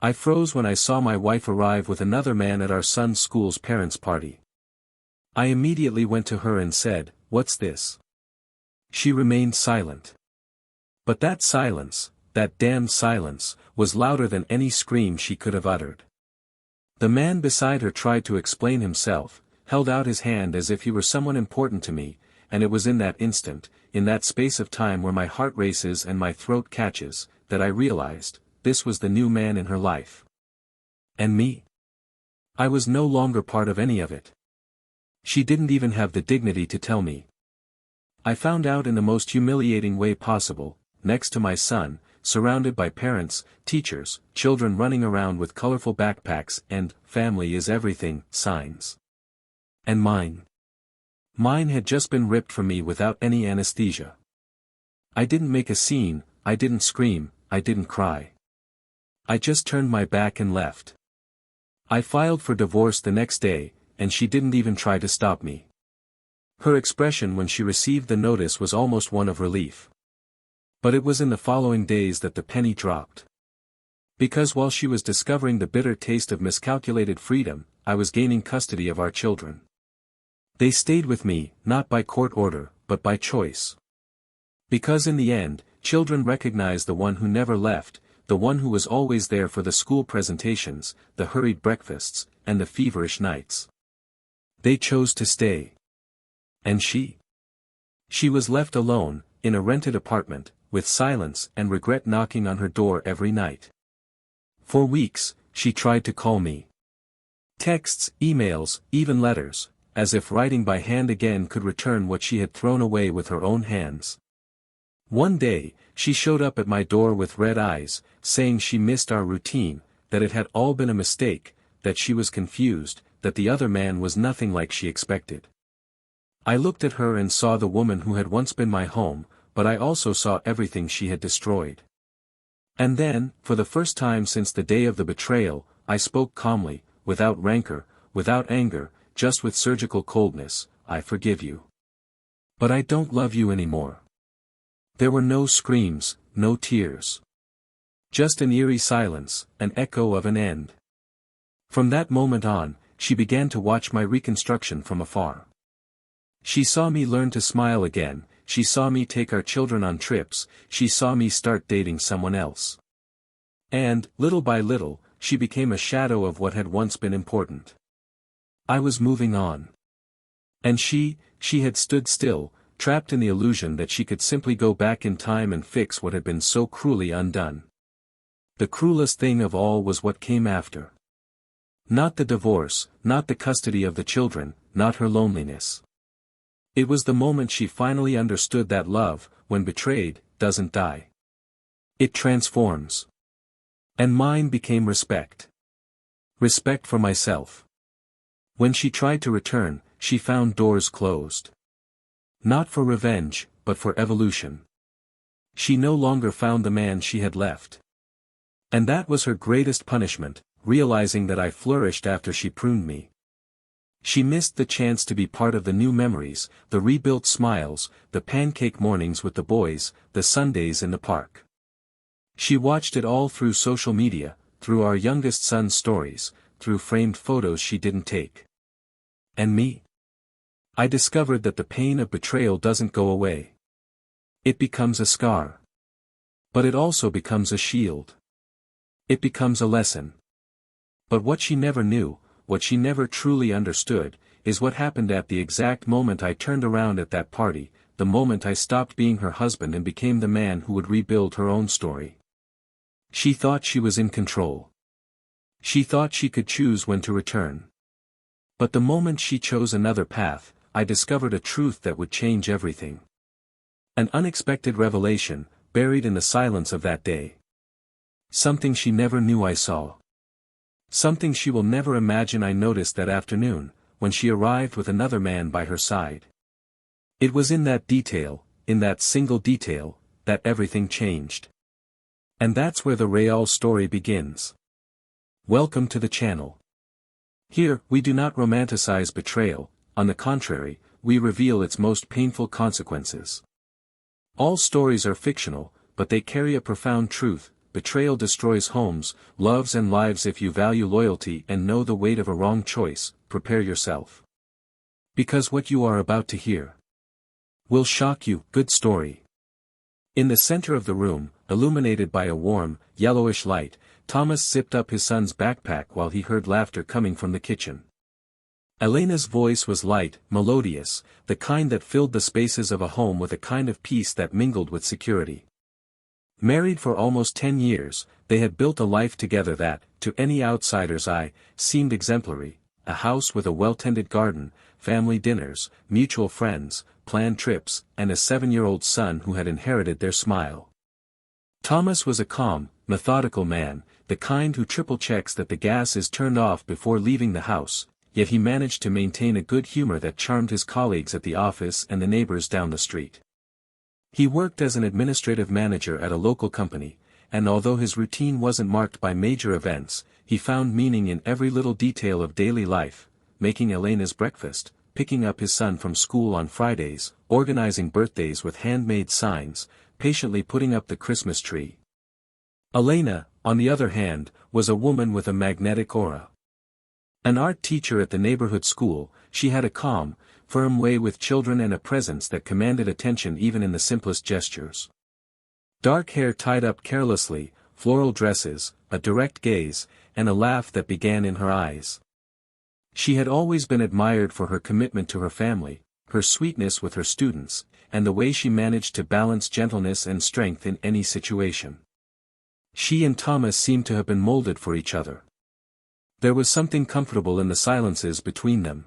I froze when I saw my wife arrive with another man at our son's school's parents' party. I immediately went to her and said, "What's this?" She remained silent. But that silence, that damned silence, was louder than any scream she could have uttered. The man beside her tried to explain himself, held out his hand as if he were someone important to me, and it was in that instant, in that space of time where my heart races and my throat catches, that I realized, this was the new man in her life. And me? I was no longer part of any of it. She didn't even have the dignity to tell me. I found out in the most humiliating way possible, next to my son, surrounded by parents, teachers, children running around with colorful backpacks and "family is everything" signs. And mine. Mine had just been ripped from me without any anesthesia. I didn't make a scene, I didn't scream, I didn't cry. I just turned my back and left. I filed for divorce the next day, and she didn't even try to stop me. Her expression when she received the notice was almost one of relief. But it was in the following days that the penny dropped. Because while she was discovering the bitter taste of miscalculated freedom, I was gaining custody of our children. They stayed with me, not by court order, but by choice. Because in the end, children recognize the one who never left, the one who was always there for the school presentations, the hurried breakfasts, and the feverish nights. They chose to stay. And she? She was left alone, in a rented apartment, with silence and regret knocking on her door every night. For weeks, she tried to call me. Texts, emails, even letters, as if writing by hand again could return what she had thrown away with her own hands. One day, she showed up at my door with red eyes, saying she missed our routine, that it had all been a mistake, that she was confused, that the other man was nothing like she expected. I looked at her and saw the woman who had once been my home, but I also saw everything she had destroyed. And then, for the first time since the day of the betrayal, I spoke calmly, without rancor, without anger, just with surgical coldness, "I forgive you. But I don't love you anymore." There were no screams, no tears. Just an eerie silence, an echo of an end. From that moment on, she began to watch my reconstruction from afar. She saw me learn to smile again, she saw me take our children on trips, she saw me start dating someone else. And, little by little, she became a shadow of what had once been important. I was moving on. And she had stood still, trapped in the illusion that she could simply go back in time and fix what had been so cruelly undone. The cruelest thing of all was what came after. Not the divorce, not the custody of the children, not her loneliness. It was the moment she finally understood that love, when betrayed, doesn't die. It transforms. And mine became respect. Respect for myself. When she tried to return, she found doors closed. Not for revenge, but for evolution. She no longer found the man she had left. And that was her greatest punishment, realizing that I flourished after she pruned me. She missed the chance to be part of the new memories, the rebuilt smiles, the pancake mornings with the boys, the Sundays in the park. She watched it all through social media, through our youngest son's stories, through framed photos she didn't take. And me? I discovered that the pain of betrayal doesn't go away. It becomes a scar. But it also becomes a shield. It becomes a lesson. But what she never knew, what she never truly understood, is what happened at the exact moment I turned around at that party, the moment I stopped being her husband and became the man who would rebuild her own story. She thought she was in control. She thought she could choose when to return. But the moment she chose another path, I discovered a truth that would change everything. An unexpected revelation, buried in the silence of that day. Something she never knew I saw. Something she will never imagine I noticed that afternoon, when she arrived with another man by her side. It was in that detail, in that single detail, that everything changed. And that's where the Rayal story begins. Welcome to the channel. Here, we do not romanticize betrayal, on the contrary, we reveal its most painful consequences. All stories are fictional, but they carry a profound truth, betrayal destroys homes, loves and lives. If you value loyalty and know the weight of a wrong choice, prepare yourself. Because what you are about to hear will shock you. Good story. In the center of the room, illuminated by a warm, yellowish light, Thomas zipped up his son's backpack while he heard laughter coming from the kitchen. Elena's voice was light, melodious, the kind that filled the spaces of a home with a kind of peace that mingled with security. Married for almost 10 years, they had built a life together that, to any outsider's eye, seemed exemplary: a house with a well-tended garden, family dinners, mutual friends, planned trips, and a 7-year-old son who had inherited their smile. Thomas was a calm, methodical man, the kind who triple-checks that the gas is turned off before leaving the house, yet he managed to maintain a good humor that charmed his colleagues at the office and the neighbors down the street. He worked as an administrative manager at a local company, and although his routine wasn't marked by major events, he found meaning in every little detail of daily life: making Elena's breakfast, picking up his son from school on Fridays, organizing birthdays with handmade signs, patiently putting up the Christmas tree. Elena, on the other hand, was a woman with a magnetic aura. An art teacher at the neighborhood school, she had a calm, firm way with children and a presence that commanded attention even in the simplest gestures. Dark hair tied up carelessly, floral dresses, a direct gaze, and a laugh that began in her eyes. She had always been admired for her commitment to her family, her sweetness with her students, and the way she managed to balance gentleness and strength in any situation. She and Thomas seemed to have been molded for each other. There was something comfortable in the silences between them.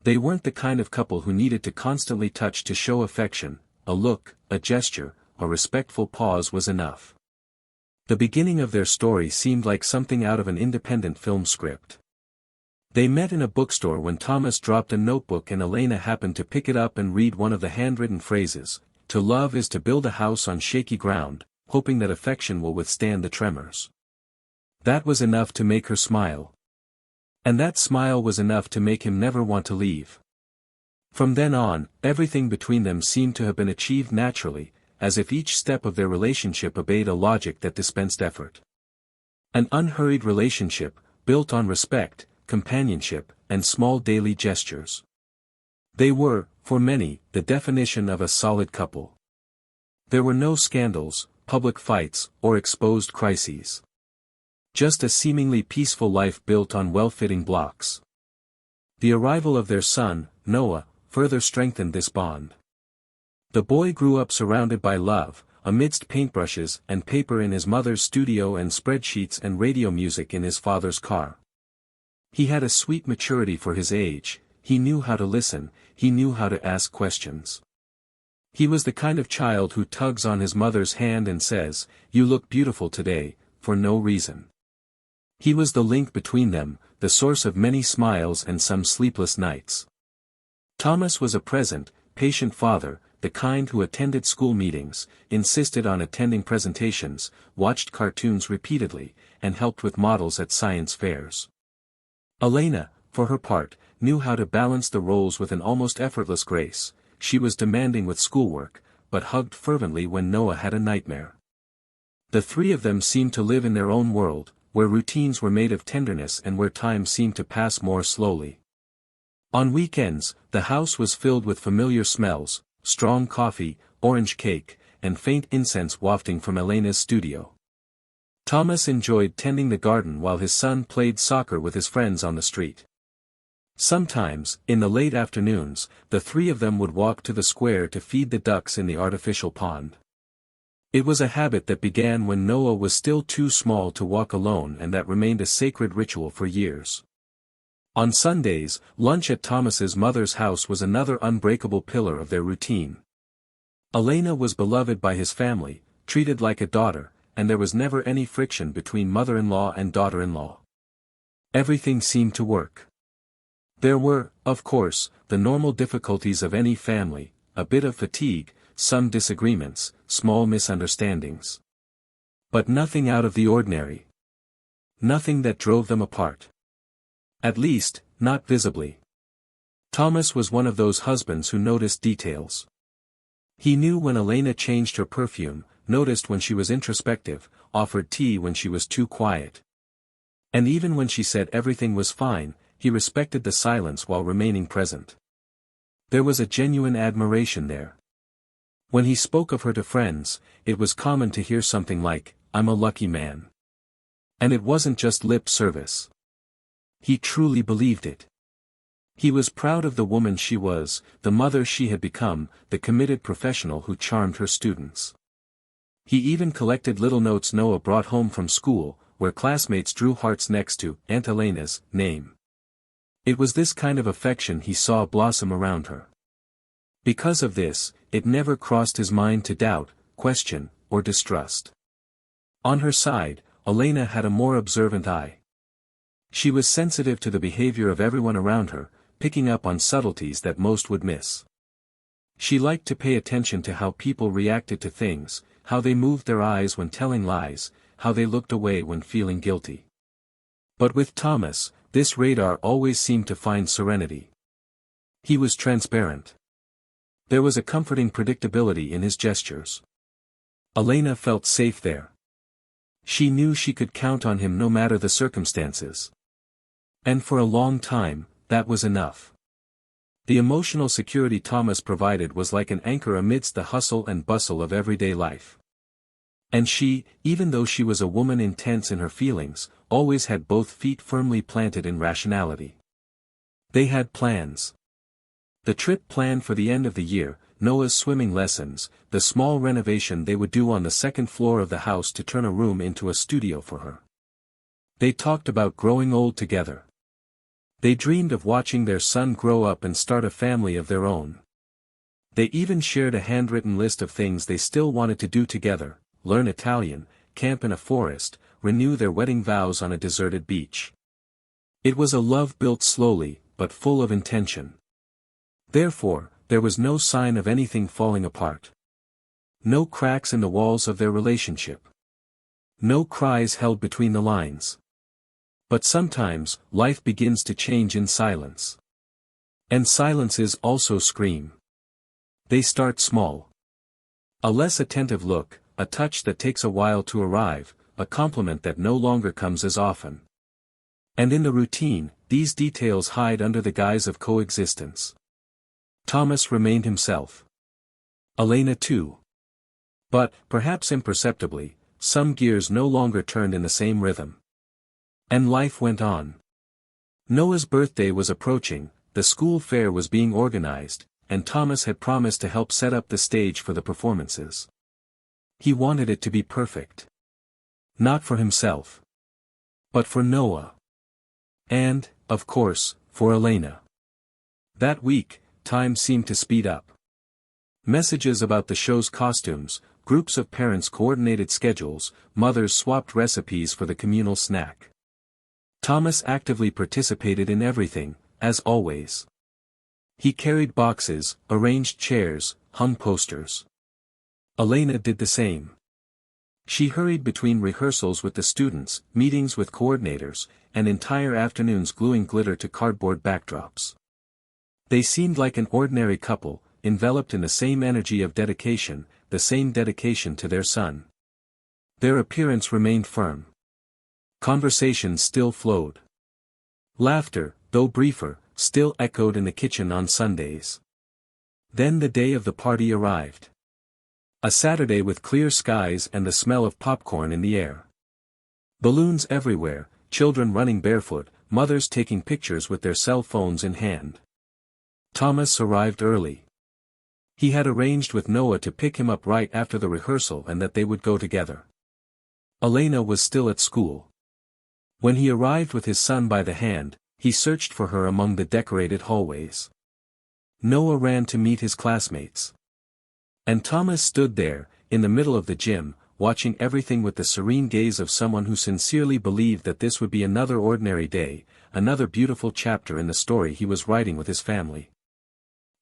They weren't the kind of couple who needed to constantly touch to show affection. A look, a gesture, a respectful pause was enough. The beginning of their story seemed like something out of an independent film script. They met in a bookstore when Thomas dropped a notebook and Elena happened to pick it up and read one of the handwritten phrases: "To love is to build a house on shaky ground, hoping that affection will withstand the tremors." That was enough to make her smile. And that smile was enough to make him never want to leave. From then on, everything between them seemed to have been achieved naturally, as if each step of their relationship obeyed a logic that dispensed effort. An unhurried relationship, built on respect, companionship, and small daily gestures. They were, for many, the definition of a solid couple. There were no scandals, public fights, or exposed crises. Just a seemingly peaceful life built on well-fitting blocks. The arrival of their son, Noah, further strengthened this bond. The boy grew up surrounded by love, amidst paintbrushes and paper in his mother's studio and spreadsheets and radio music in his father's car. He had a sweet maturity for his age, he knew how to listen, he knew how to ask questions. He was the kind of child who tugs on his mother's hand and says, "You look beautiful today," for no reason. He was the link between them, the source of many smiles and some sleepless nights. Thomas was a present, patient father, the kind who attended school meetings, insisted on attending presentations, watched cartoons repeatedly, and helped with models at science fairs. Elena, for her part, knew how to balance the roles with an almost effortless grace. She was demanding with schoolwork, but hugged fervently when Noah had a nightmare. The three of them seemed to live in their own world, where routines were made of tenderness and where time seemed to pass more slowly. On weekends, the house was filled with familiar smells: strong coffee, orange cake, and faint incense wafting from Elena's studio. Thomas enjoyed tending the garden while his son played soccer with his friends on the street. Sometimes, in the late afternoons, the three of them would walk to the square to feed the ducks in the artificial pond. It was a habit that began when Noah was still too small to walk alone and that remained a sacred ritual for years. On Sundays, lunch at Thomas's mother's house was another unbreakable pillar of their routine. Elena was beloved by his family, treated like a daughter, and there was never any friction between mother-in-law and daughter-in-law. Everything seemed to work. There were, of course, the normal difficulties of any family: a bit of fatigue, some disagreements, small misunderstandings. But nothing out of the ordinary. Nothing that drove them apart. At least, not visibly. Thomas was one of those husbands who noticed details. He knew when Elena changed her perfume, noticed when she was introspective, offered tea when she was too quiet. And even when she said everything was fine, he respected the silence while remaining present. There was a genuine admiration there. When he spoke of her to friends, it was common to hear something like, "I'm a lucky man." And it wasn't just lip service. He truly believed it. He was proud of the woman she was, the mother she had become, the committed professional who charmed her students. He even collected little notes Noah brought home from school, where classmates drew hearts next to Aunt Elena's name. It was this kind of affection he saw blossom around her. Because of this, it never crossed his mind to doubt, question, or distrust. On her side, Elena had a more observant eye. She was sensitive to the behavior of everyone around her, picking up on subtleties that most would miss. She liked to pay attention to how people reacted to things, how they moved their eyes when telling lies, how they looked away when feeling guilty. But with Thomas, this radar always seemed to find serenity. He was transparent. There was a comforting predictability in his gestures. Elena felt safe there. She knew she could count on him no matter the circumstances. And for a long time, that was enough. The emotional security Thomas provided was like an anchor amidst the hustle and bustle of everyday life. And she, even though she was a woman intense in her feelings, always had both feet firmly planted in rationality. They had plans. The trip planned for the end of the year, Noah's swimming lessons, the small renovation they would do on the second floor of the house to turn a room into a studio for her. They talked about growing old together. They dreamed of watching their son grow up and start a family of their own. They even shared a handwritten list of things they still wanted to do together: learn Italian, camp in a forest, renew their wedding vows on a deserted beach. It was a love built slowly, but full of intention. Therefore, there was no sign of anything falling apart. No cracks in the walls of their relationship. No cries held between the lines. But sometimes, life begins to change in silence. And silences also scream. They start small. A less attentive look, a touch that takes a while to arrive, a compliment that no longer comes as often. And in the routine, these details hide under the guise of coexistence. Thomas remained himself. Elena too. But, perhaps imperceptibly, some gears no longer turned in the same rhythm. And life went on. Noah's birthday was approaching, the school fair was being organized, and Thomas had promised to help set up the stage for the performances. He wanted it to be perfect. Not for himself. But for Noah. And, of course, for Elena. That week, time seemed to speed up. Messages about the show's costumes, groups of parents coordinated schedules, mothers swapped recipes for the communal snack. Thomas actively participated in everything, as always. He carried boxes, arranged chairs, hung posters. Elena did the same. She hurried between rehearsals with the students, meetings with coordinators, and entire afternoons gluing glitter to cardboard backdrops. They seemed like an ordinary couple, enveloped in the same energy of dedication, the same dedication to their son. Their appearance remained firm. Conversation still flowed. Laughter, though briefer, still echoed in the kitchen on Sundays. Then the day of the party arrived. A Saturday with clear skies and the smell of popcorn in the air. Balloons everywhere, children running barefoot, mothers taking pictures with their cell phones in hand. Thomas arrived early. He had arranged with Noah to pick him up right after the rehearsal and that they would go together. Elena was still at school. When he arrived with his son by the hand, he searched for her among the decorated hallways. Noah ran to meet his classmates. And Thomas stood there, in the middle of the gym, watching everything with the serene gaze of someone who sincerely believed that this would be another ordinary day, another beautiful chapter in the story he was writing with his family.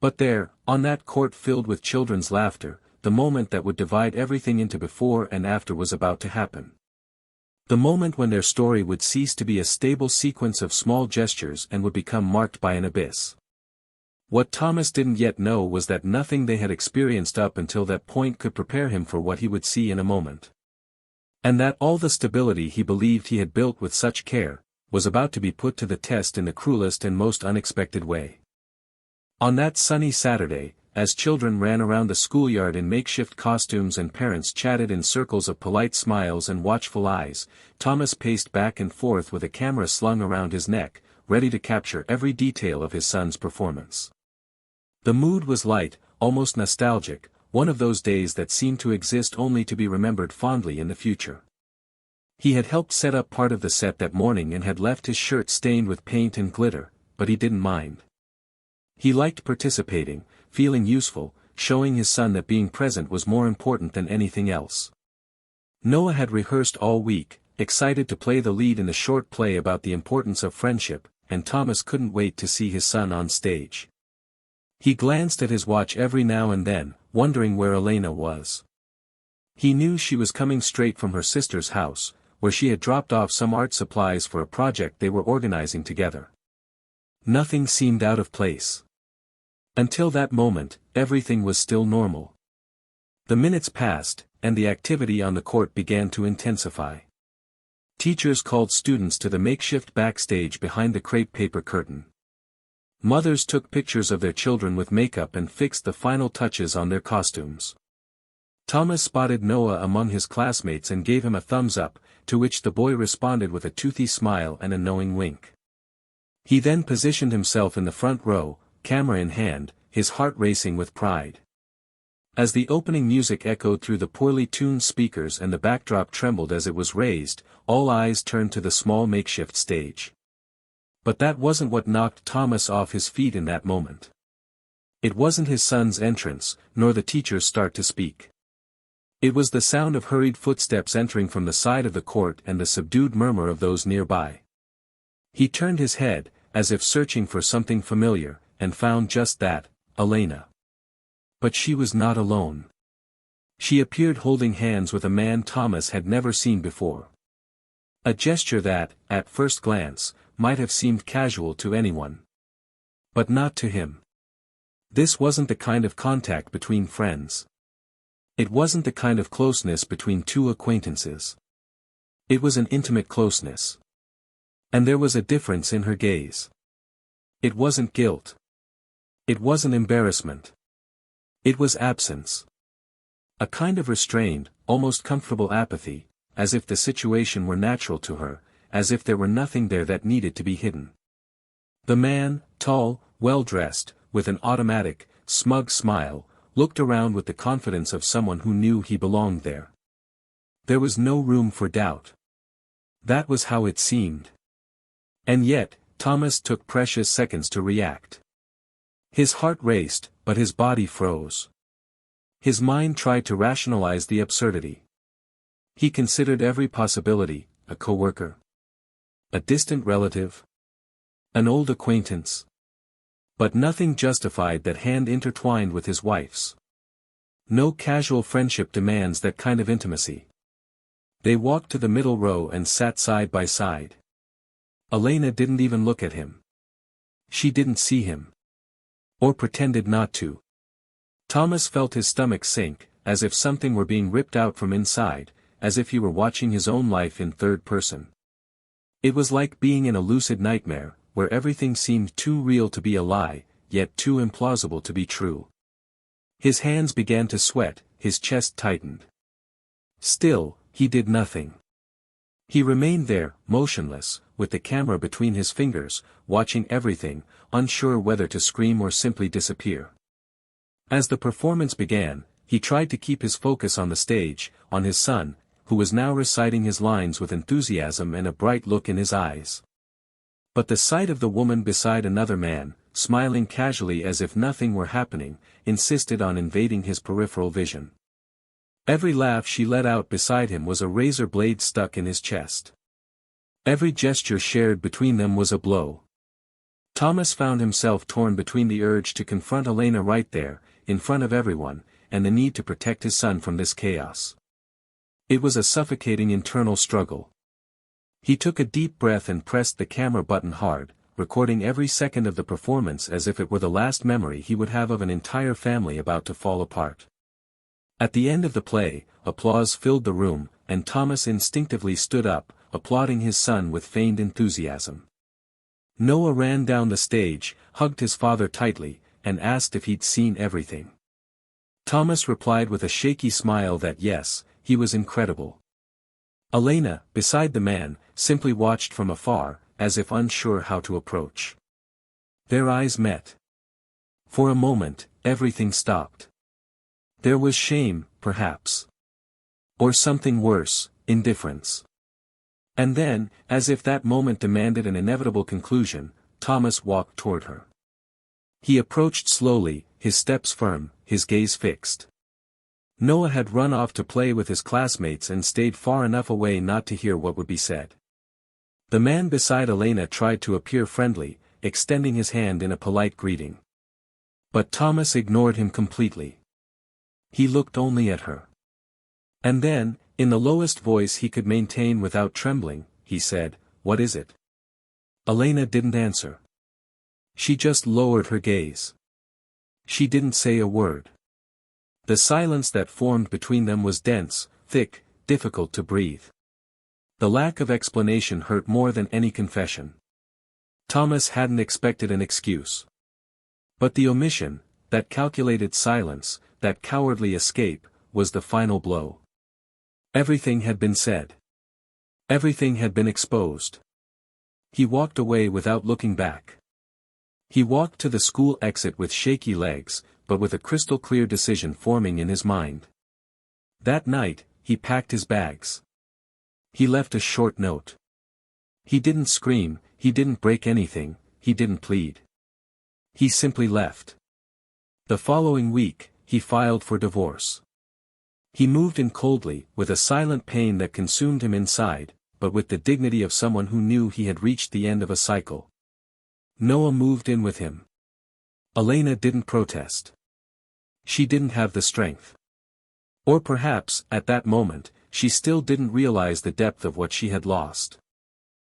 But there, on that court filled with children's laughter, the moment that would divide everything into before and after was about to happen. The moment when their story would cease to be a stable sequence of small gestures and would become marked by an abyss. What Thomas didn't yet know was that nothing they had experienced up until that point could prepare him for what he would see in a moment. And that all the stability he believed he had built with such care, was about to be put to the test in the cruelest and most unexpected way. On that sunny Saturday, as children ran around the schoolyard in makeshift costumes and parents chatted in circles of polite smiles and watchful eyes, Thomas paced back and forth with a camera slung around his neck, ready to capture every detail of his son's performance. The mood was light, almost nostalgic, one of those days that seemed to exist only to be remembered fondly in the future. He had helped set up part of the set that morning and had left his shirt stained with paint and glitter, but he didn't mind. He liked participating, feeling useful, showing his son that being present was more important than anything else. Noah had rehearsed all week, excited to play the lead in a short play about the importance of friendship, and Thomas couldn't wait to see his son on stage. He glanced at his watch every now and then, wondering where Elena was. He knew she was coming straight from her sister's house, where she had dropped off some art supplies for a project they were organizing together. Nothing seemed out of place. Until that moment, everything was still normal. The minutes passed, and the activity on the court began to intensify. Teachers called students to the makeshift backstage behind the crepe paper curtain. Mothers took pictures of their children with makeup and fixed the final touches on their costumes. Thomas spotted Noah among his classmates and gave him a thumbs up, to which the boy responded with a toothy smile and a knowing wink. He then positioned himself in the front row, camera in hand, his heart racing with pride. As the opening music echoed through the poorly tuned speakers and the backdrop trembled as it was raised, all eyes turned to the small makeshift stage. But that wasn't what knocked Thomas off his feet in that moment. It wasn't his son's entrance, nor the teacher's start to speak. It was the sound of hurried footsteps entering from the side of the court and the subdued murmur of those nearby. He turned his head, as if searching for something familiar, and found just that, Elena. But she was not alone. She appeared holding hands with a man Thomas had never seen before. A gesture that, at first glance, might have seemed casual to anyone. But not to him. This wasn't the kind of contact between friends. It wasn't the kind of closeness between two acquaintances. It was an intimate closeness. And there was a difference in her gaze. It wasn't guilt. It wasn't embarrassment. It was absence. A kind of restrained, almost comfortable apathy, as if the situation were natural to her, as if there were nothing there that needed to be hidden. The man, tall, well-dressed, with an automatic, smug smile, looked around with the confidence of someone who knew he belonged there. There was no room for doubt. That was how it seemed. And yet, Thomas took precious seconds to react. His heart raced, but his body froze. His mind tried to rationalize the absurdity. He considered every possibility, a coworker, a distant relative, an old acquaintance. But nothing justified that hand intertwined with his wife's. No casual friendship demands that kind of intimacy. They walked to the middle row and sat side by side. Elena didn't even look at him. She didn't see him. Or pretended not to. Thomas felt his stomach sink, as if something were being ripped out from inside, as if he were watching his own life in third person. It was like being in a lucid nightmare, where everything seemed too real to be a lie, yet too implausible to be true. His hands began to sweat, his chest tightened. Still, he did nothing. He remained there, motionless, with the camera between his fingers, watching everything, unsure whether to scream or simply disappear. As the performance began, he tried to keep his focus on the stage, on his son, who was now reciting his lines with enthusiasm and a bright look in his eyes. But the sight of the woman beside another man, smiling casually as if nothing were happening, insisted on invading his peripheral vision. Every laugh she let out beside him was a razor blade stuck in his chest. Every gesture shared between them was a blow. Thomas found himself torn between the urge to confront Elena right there, in front of everyone, and the need to protect his son from this chaos. It was a suffocating internal struggle. He took a deep breath and pressed the camera button hard, recording every second of the performance as if it were the last memory he would have of an entire family about to fall apart. At the end of the play, applause filled the room, and Thomas instinctively stood up, applauding his son with feigned enthusiasm. Noah ran down the stage, hugged his father tightly, and asked if he'd seen everything. Thomas replied with a shaky smile that yes, he was incredible. Elena, beside the man, simply watched from afar, as if unsure how to approach. Their eyes met. For a moment, everything stopped. There was shame, perhaps. Or something worse, indifference. And then, as if that moment demanded an inevitable conclusion, Thomas walked toward her. He approached slowly, his steps firm, his gaze fixed. Noah had run off to play with his classmates and stayed far enough away not to hear what would be said. The man beside Elena tried to appear friendly, extending his hand in a polite greeting. But Thomas ignored him completely. He looked only at her. And then, in the lowest voice he could maintain without trembling, he said, "What is it?" Elena didn't answer. She just lowered her gaze. She didn't say a word. The silence that formed between them was dense, thick, difficult to breathe. The lack of explanation hurt more than any confession. Thomas hadn't expected an excuse. But the omission, that calculated silence, that cowardly escape, was the final blow. Everything had been said. Everything had been exposed. He walked away without looking back. He walked to the school exit with shaky legs, but with a crystal-clear decision forming in his mind. That night, he packed his bags. He left a short note. He didn't scream, he didn't break anything, he didn't plead. He simply left. The following week, he filed for divorce. He moved in coldly, with a silent pain that consumed him inside, but with the dignity of someone who knew he had reached the end of a cycle. Noah moved in with him. Elena didn't protest. She didn't have the strength. Or perhaps, at that moment, she still didn't realize the depth of what she had lost.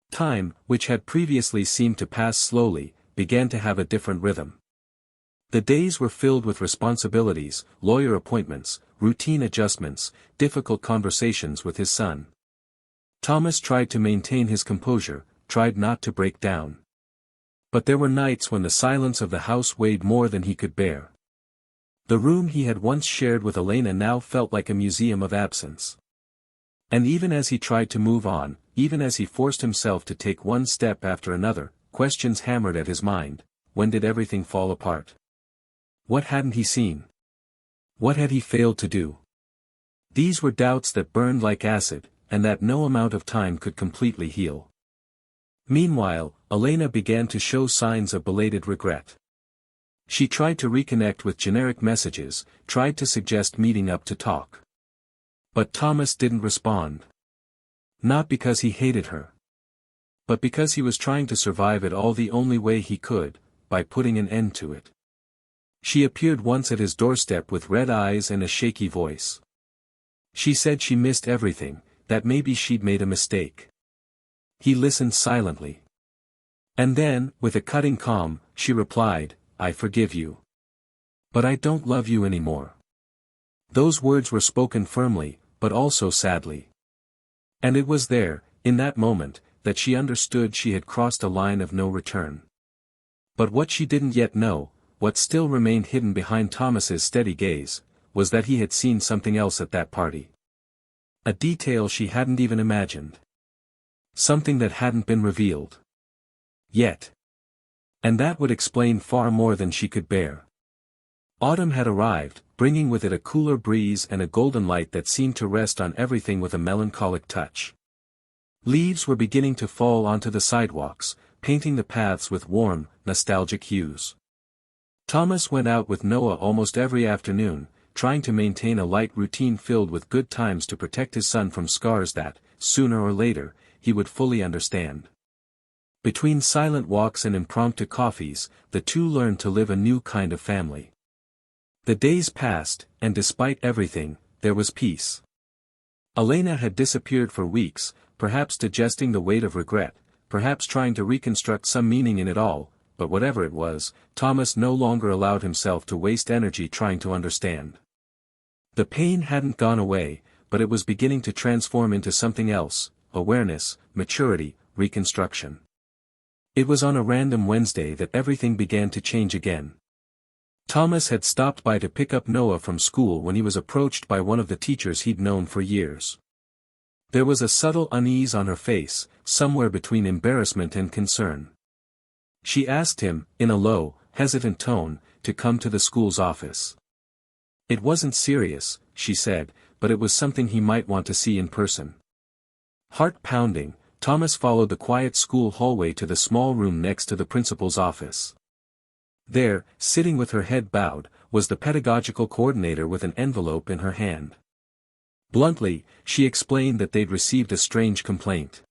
Time, which had previously seemed to pass slowly, began to have a different rhythm. The days were filled with responsibilities, lawyer appointments, routine adjustments, difficult conversations with his son. Thomas tried to maintain his composure, tried not to break down. But there were nights when the silence of the house weighed more than he could bear. The room he had once shared with Elena now felt like a museum of absence. And even as he tried to move on, even as he forced himself to take one step after another, questions hammered at his mind. When did everything fall apart? What hadn't he seen? What had he failed to do? These were doubts that burned like acid, and that no amount of time could completely heal. Meanwhile, Elena began to show signs of belated regret. She tried to reconnect with generic messages, tried to suggest meeting up to talk. But Thomas didn't respond. Not because he hated her. But because he was trying to survive it all the only way he could, by putting an end to it. She appeared once at his doorstep with red eyes and a shaky voice. She said she missed everything, that maybe she'd made a mistake. He listened silently. And then, with a cutting calm, she replied, "I forgive you. But I don't love you anymore." Those words were spoken firmly, but also sadly. And it was there, in that moment, that she understood she had crossed a line of no return. But what she didn't yet know, what still remained hidden behind Thomas's steady gaze, was that he had seen something else at that party. A detail she hadn't even imagined. Something that hadn't been revealed yet. And that would explain far more than she could bear. Autumn had arrived, bringing with it a cooler breeze and a golden light that seemed to rest on everything with a melancholic touch. Leaves were beginning to fall onto the sidewalks, painting the paths with warm, nostalgic hues. Thomas went out with Noah almost every afternoon, trying to maintain a light routine filled with good times to protect his son from scars that, sooner or later, he would fully understand. Between silent walks and impromptu coffees, the two learned to live a new kind of family. The days passed, and despite everything, there was peace. Elena had disappeared for weeks, perhaps digesting the weight of regret, perhaps trying to reconstruct some meaning in it all, but whatever it was, Thomas no longer allowed himself to waste energy trying to understand. The pain hadn't gone away, but it was beginning to transform into something else: awareness, maturity, reconstruction. It was on a random Wednesday that everything began to change again. Thomas had stopped by to pick up Noah from school when he was approached by one of the teachers he'd known for years. There was a subtle unease on her face, somewhere between embarrassment and concern. She asked him, in a low, hesitant tone, to come to the school's office. It wasn't serious, she said, but it was something he might want to see in person. Heart pounding, Thomas followed the quiet school hallway to the small room next to the principal's office. There, sitting with her head bowed, was the pedagogical coordinator with an envelope in her hand. Bluntly, she explained that they'd received a strange complaint.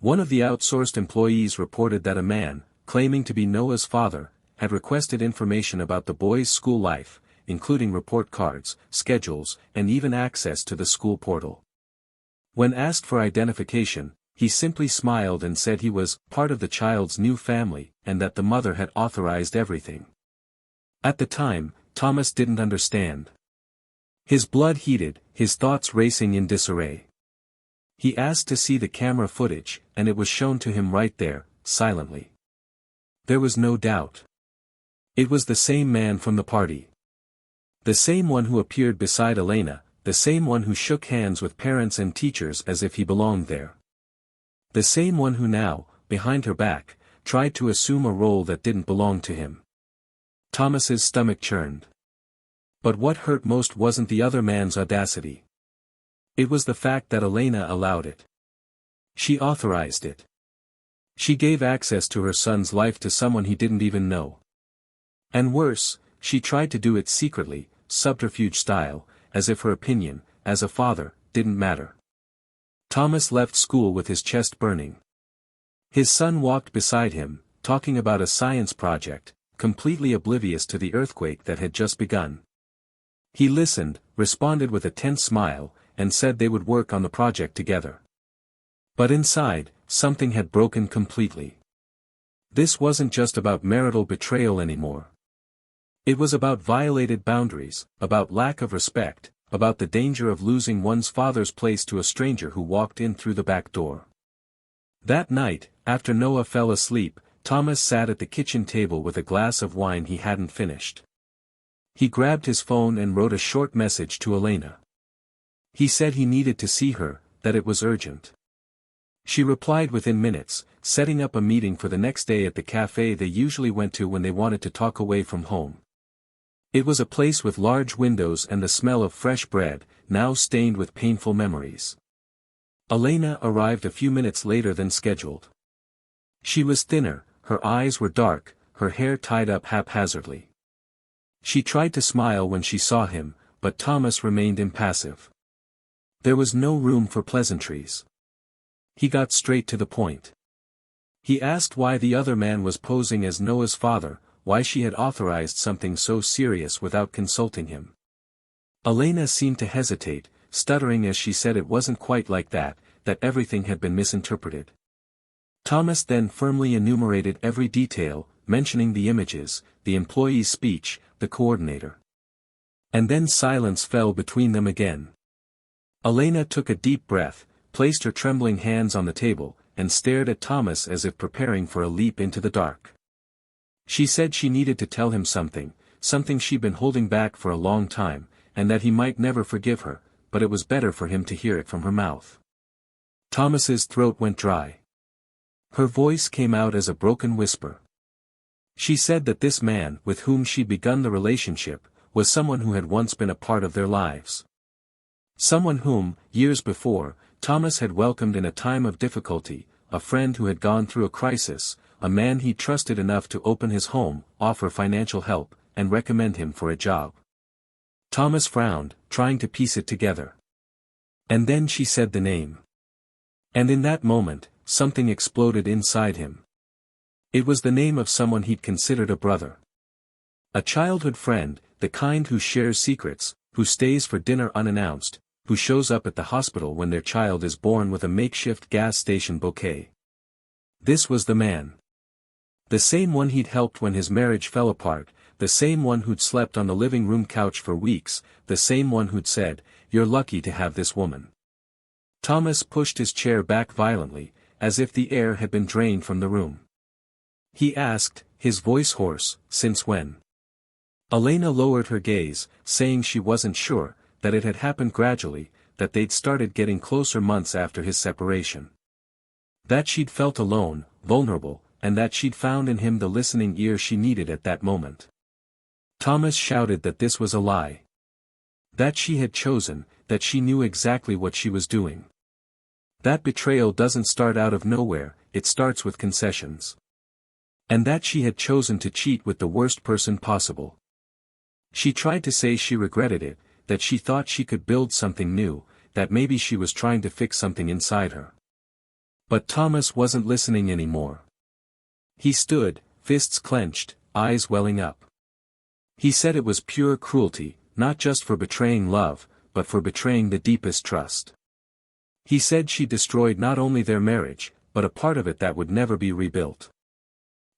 One of the outsourced employees reported that a man, claiming to be Noah's father, had requested information about the boy's school life, including report cards, schedules, and even access to the school portal. When asked for identification, he simply smiled and said he was part of the child's new family, and that the mother had authorized everything. At the time, Thomas didn't understand. His blood heated, his thoughts racing in disarray. He asked to see the camera footage, and it was shown to him right there, silently. There was no doubt. It was the same man from the party. The same one who appeared beside Elena, the same one who shook hands with parents and teachers as if he belonged there. The same one who now, behind her back, tried to assume a role that didn't belong to him. Thomas's stomach churned. But what hurt most wasn't the other man's audacity. It was the fact that Elena allowed it. She authorized it. She gave access to her son's life to someone he didn't even know. And worse, she tried to do it secretly, subterfuge style, as if her opinion, as a father, didn't matter. Thomas left school with his chest burning. His son walked beside him, talking about a science project, completely oblivious to the earthquake that had just begun. He listened, responded with a tense smile, and said they would work on the project together. But inside, something had broken completely. This wasn't just about marital betrayal anymore. It was about violated boundaries, about lack of respect, about the danger of losing one's father's place to a stranger who walked in through the back door. That night, after Noah fell asleep, Thomas sat at the kitchen table with a glass of wine he hadn't finished. He grabbed his phone and wrote a short message to Elena. He said he needed to see her, that it was urgent. She replied within minutes, setting up a meeting for the next day at the cafe they usually went to when they wanted to talk away from home. It was a place with large windows and the smell of fresh bread, now stained with painful memories. Elena arrived a few minutes later than scheduled. She was thinner, her eyes were dark, her hair tied up haphazardly. She tried to smile when she saw him, but Thomas remained impassive. There was no room for pleasantries. He got straight to the point. He asked why the other man was posing as Noah's father, why she had authorized something so serious without consulting him. Elena seemed to hesitate, stuttering as she said it wasn't quite like that, that everything had been misinterpreted. Thomas then firmly enumerated every detail, mentioning the images, the employee's speech, the coordinator. And then silence fell between them again. Elena took a deep breath, placed her trembling hands on the table, and stared at Thomas as if preparing for a leap into the dark. She said she needed to tell him something she'd been holding back for a long time, and that he might never forgive her, but it was better for him to hear it from her mouth. Thomas's throat went dry. Her voice came out as a broken whisper. She said that this man with whom she'd begun the relationship, was someone who had once been a part of their lives. Someone whom, years before, Thomas had welcomed in a time of difficulty, a friend who had gone through a crisis, a man he trusted enough to open his home, offer financial help, and recommend him for a job. Thomas frowned, trying to piece it together. And then she said the name. And in that moment, something exploded inside him. It was the name of someone he'd considered a brother. A childhood friend, the kind who shares secrets, who stays for dinner unannounced, who shows up at the hospital when their child is born with a makeshift gas station bouquet. This was the man. The same one he'd helped when his marriage fell apart, the same one who'd slept on the living room couch for weeks, the same one who'd said, "You're lucky to have this woman." Thomas pushed his chair back violently, as if the air had been drained from the room. He asked, his voice hoarse, "Since when?" Elena lowered her gaze, saying she wasn't sure, that it had happened gradually, that they'd started getting closer months after his separation. That she'd felt alone, vulnerable, and that she'd found in him the listening ear she needed at that moment. Thomas shouted that this was a lie. That she had chosen, that she knew exactly what she was doing. That betrayal doesn't start out of nowhere, it starts with concessions. And that she had chosen to cheat with the worst person possible. She tried to say she regretted it, that she thought she could build something new, that maybe she was trying to fix something inside her. But Thomas wasn't listening anymore. He stood, fists clenched, eyes welling up. He said it was pure cruelty, not just for betraying love, but for betraying the deepest trust. He said she destroyed not only their marriage, but a part of it that would never be rebuilt.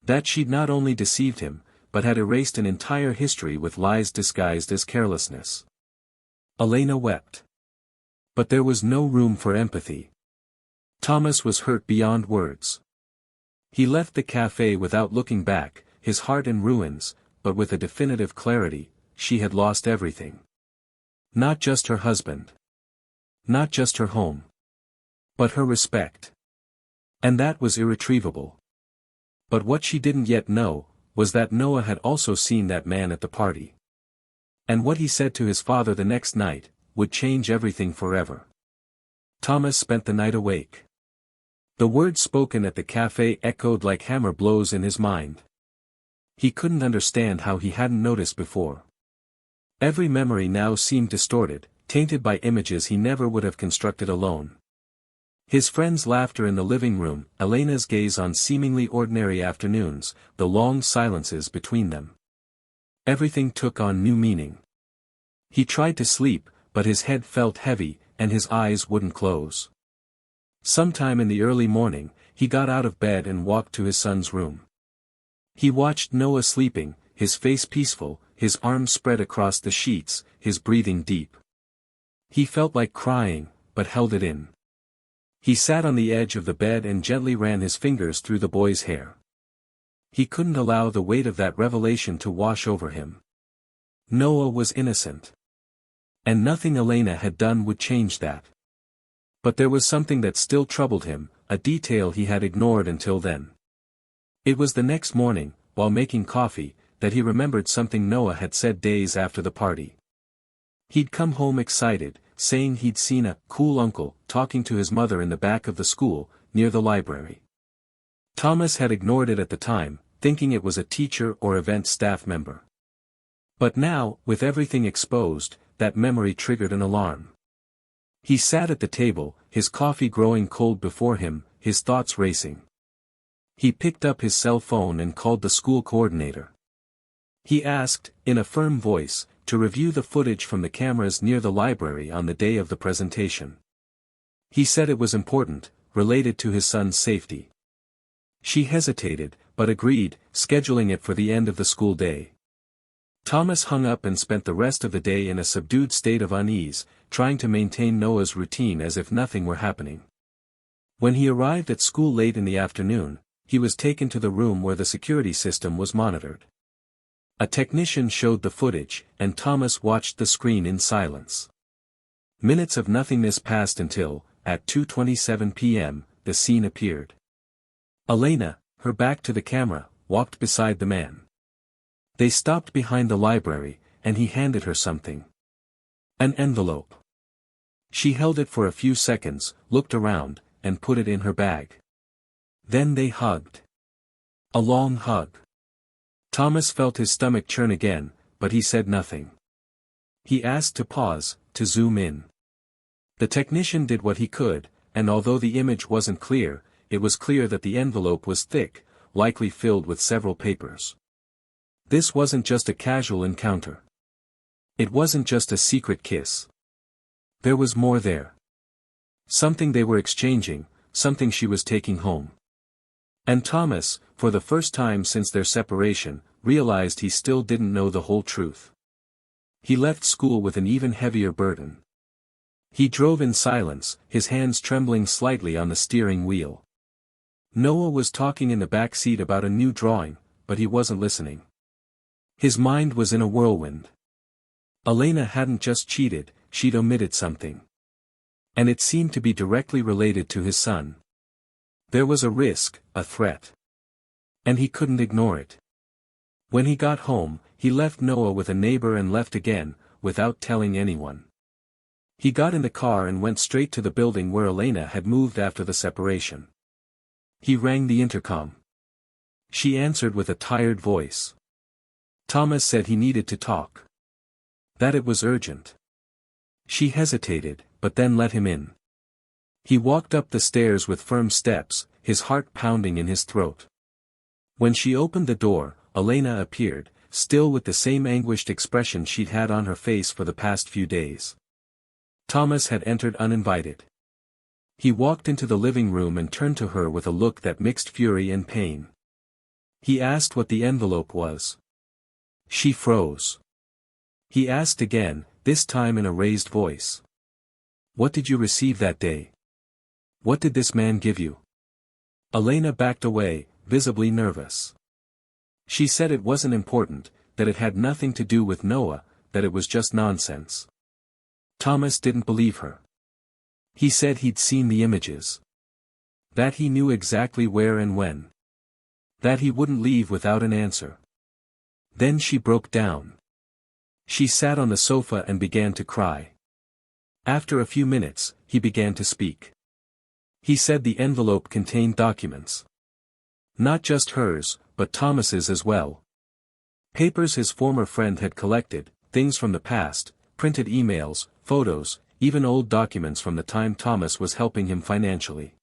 That she'd not only deceived him, but had erased an entire history with lies disguised as carelessness. Elena wept. But there was no room for empathy. Thomas was hurt beyond words. He left the cafe without looking back, his heart in ruins, but with a definitive clarity: she had lost everything. Not just her husband. Not just her home. But her respect. And that was irretrievable. But what she didn't yet know, was that Noah had also seen that man at the party. And what he said to his father the next night, would change everything forever. Thomas spent the night awake. The words spoken at the cafe echoed like hammer blows in his mind. He couldn't understand how he hadn't noticed before. Every memory now seemed distorted, tainted by images he never would have constructed alone. His friend's laughter in the living room, Elena's gaze on seemingly ordinary afternoons, the long silences between them. Everything took on new meaning. He tried to sleep, but his head felt heavy, and his eyes wouldn't close. Sometime in the early morning, he got out of bed and walked to his son's room. He watched Noah sleeping, his face peaceful, his arms spread across the sheets, his breathing deep. He felt like crying, but held it in. He sat on the edge of the bed and gently ran his fingers through the boy's hair. He couldn't allow the weight of that revelation to wash over him. Noah was innocent. And nothing Elena had done would change that. But there was something that still troubled him, a detail he had ignored until then. It was the next morning, while making coffee, that he remembered something Noah had said days after the party. He'd come home excited, saying he'd seen a cool uncle talking to his mother in the back of the school, near the library. Thomas had ignored it at the time, thinking it was a teacher or event staff member. But now, with everything exposed, that memory triggered an alarm. He sat at the table, his coffee growing cold before him, his thoughts racing. He picked up his cell phone and called the school coordinator. He asked, in a firm voice, to review the footage from the cameras near the library on the day of the presentation. He said it was important, related to his son's safety. She hesitated, but agreed, scheduling it for the end of the school day. Thomas hung up and spent the rest of the day in a subdued state of unease, trying to maintain Noah's routine as if nothing were happening. When he arrived at school late in the afternoon, he was taken to the room where the security system was monitored. A technician showed the footage, and Thomas watched the screen in silence. Minutes of nothingness passed until, at 2:27 p.m., the scene appeared. Elena, her back to the camera, walked beside the man. They stopped behind the library, and he handed her something. An envelope. She held it for a few seconds, looked around, and put it in her bag. Then they hugged. A long hug. Thomas felt his stomach churn again, but he said nothing. He asked to pause, to zoom in. The technician did what he could, and although the image wasn't clear, it was clear that the envelope was thick, likely filled with several papers. This wasn't just a casual encounter. It wasn't just a secret kiss. There was more there. Something they were exchanging, something she was taking home. And Thomas, for the first time since their separation, realized he still didn't know the whole truth. He left school with an even heavier burden. He drove in silence, his hands trembling slightly on the steering wheel. Noah was talking in the back seat about a new drawing, but he wasn't listening. His mind was in a whirlwind. Elena hadn't just cheated, she'd omitted something. And it seemed to be directly related to his son. There was a risk, a threat. And he couldn't ignore it. When he got home, he left Noah with a neighbor and left again, without telling anyone. He got in the car and went straight to the building where Elena had moved after the separation. He rang the intercom. She answered with a tired voice. Thomas said he needed to talk. That it was urgent. She hesitated, but then let him in. He walked up the stairs with firm steps, his heart pounding in his throat. When she opened the door, Elena appeared, still with the same anguished expression she'd had on her face for the past few days. Thomas had entered uninvited. He walked into the living room and turned to her with a look that mixed fury and pain. He asked what the envelope was. She froze. He asked again, this time in a raised voice. What did you receive that day? What did this man give you? Elena backed away, visibly nervous. She said it wasn't important, that it had nothing to do with Noah, that it was just nonsense. Thomas didn't believe her. He said he'd seen the images. That he knew exactly where and when. That he wouldn't leave without an answer. Then she broke down. She sat on the sofa and began to cry. After a few minutes, he began to speak. He said the envelope contained documents. Not just hers, but Thomas's as well. Papers his former friend had collected, things from the past, printed emails, photos, even old documents from the time Thomas was helping him financially.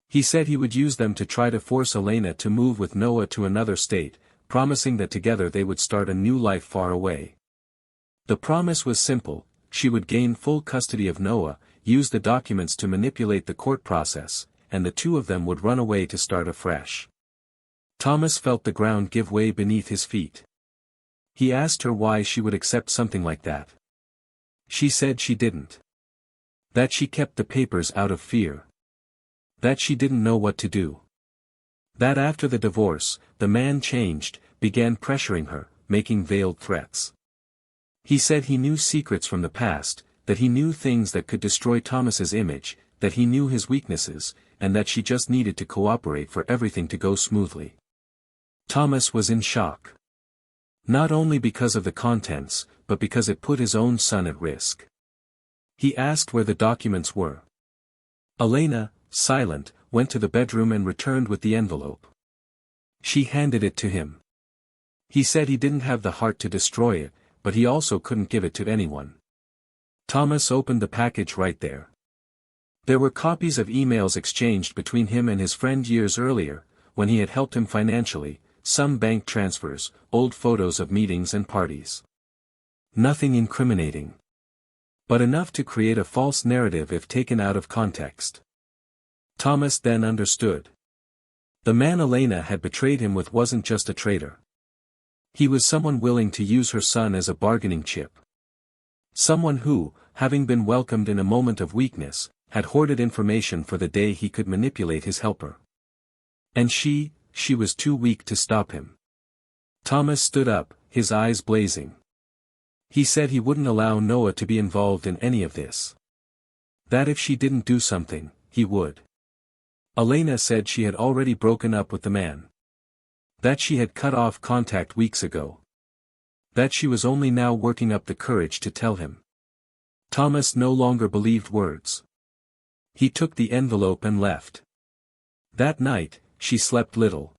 He said he would use them to try to force Elena to move with Noah to another state, promising that together they would start a new life far away. The promise was simple: she would gain full custody of Noah, use the documents to manipulate the court process, and the two of them would run away to start afresh. Thomas felt the ground give way beneath his feet. He asked her why she would accept something like that. She said she didn't. That she kept the papers out of fear. That she didn't know what to do. That after the divorce, the man changed, began pressuring her, making veiled threats. He said he knew secrets from the past, that he knew things that could destroy Thomas's image, that he knew his weaknesses, and that she just needed to cooperate for everything to go smoothly. Thomas was in shock. Not only because of the contents, but because it put his own son at risk. He asked where the documents were. Elena, silent, went to the bedroom and returned with the envelope. She handed it to him. He said he didn't have the heart to destroy it, but he also couldn't give it to anyone. Thomas opened the package right there. There were copies of emails exchanged between him and his friend years earlier, when he had helped him financially, some bank transfers, old photos of meetings and parties. Nothing incriminating. But enough to create a false narrative if taken out of context. Thomas then understood. The man Elena had betrayed him with wasn't just a traitor. He was someone willing to use her son as a bargaining chip. Someone who, having been welcomed in a moment of weakness, had hoarded information for the day he could manipulate his helper. And she was too weak to stop him. Thomas stood up, his eyes blazing. He said he wouldn't allow Noah to be involved in any of this. That if she didn't do something, he would. Elena said she had already broken up with the man. That she had cut off contact weeks ago. That she was only now working up the courage to tell him. Thomas no longer believed words. He took the envelope and left. That night, she slept little.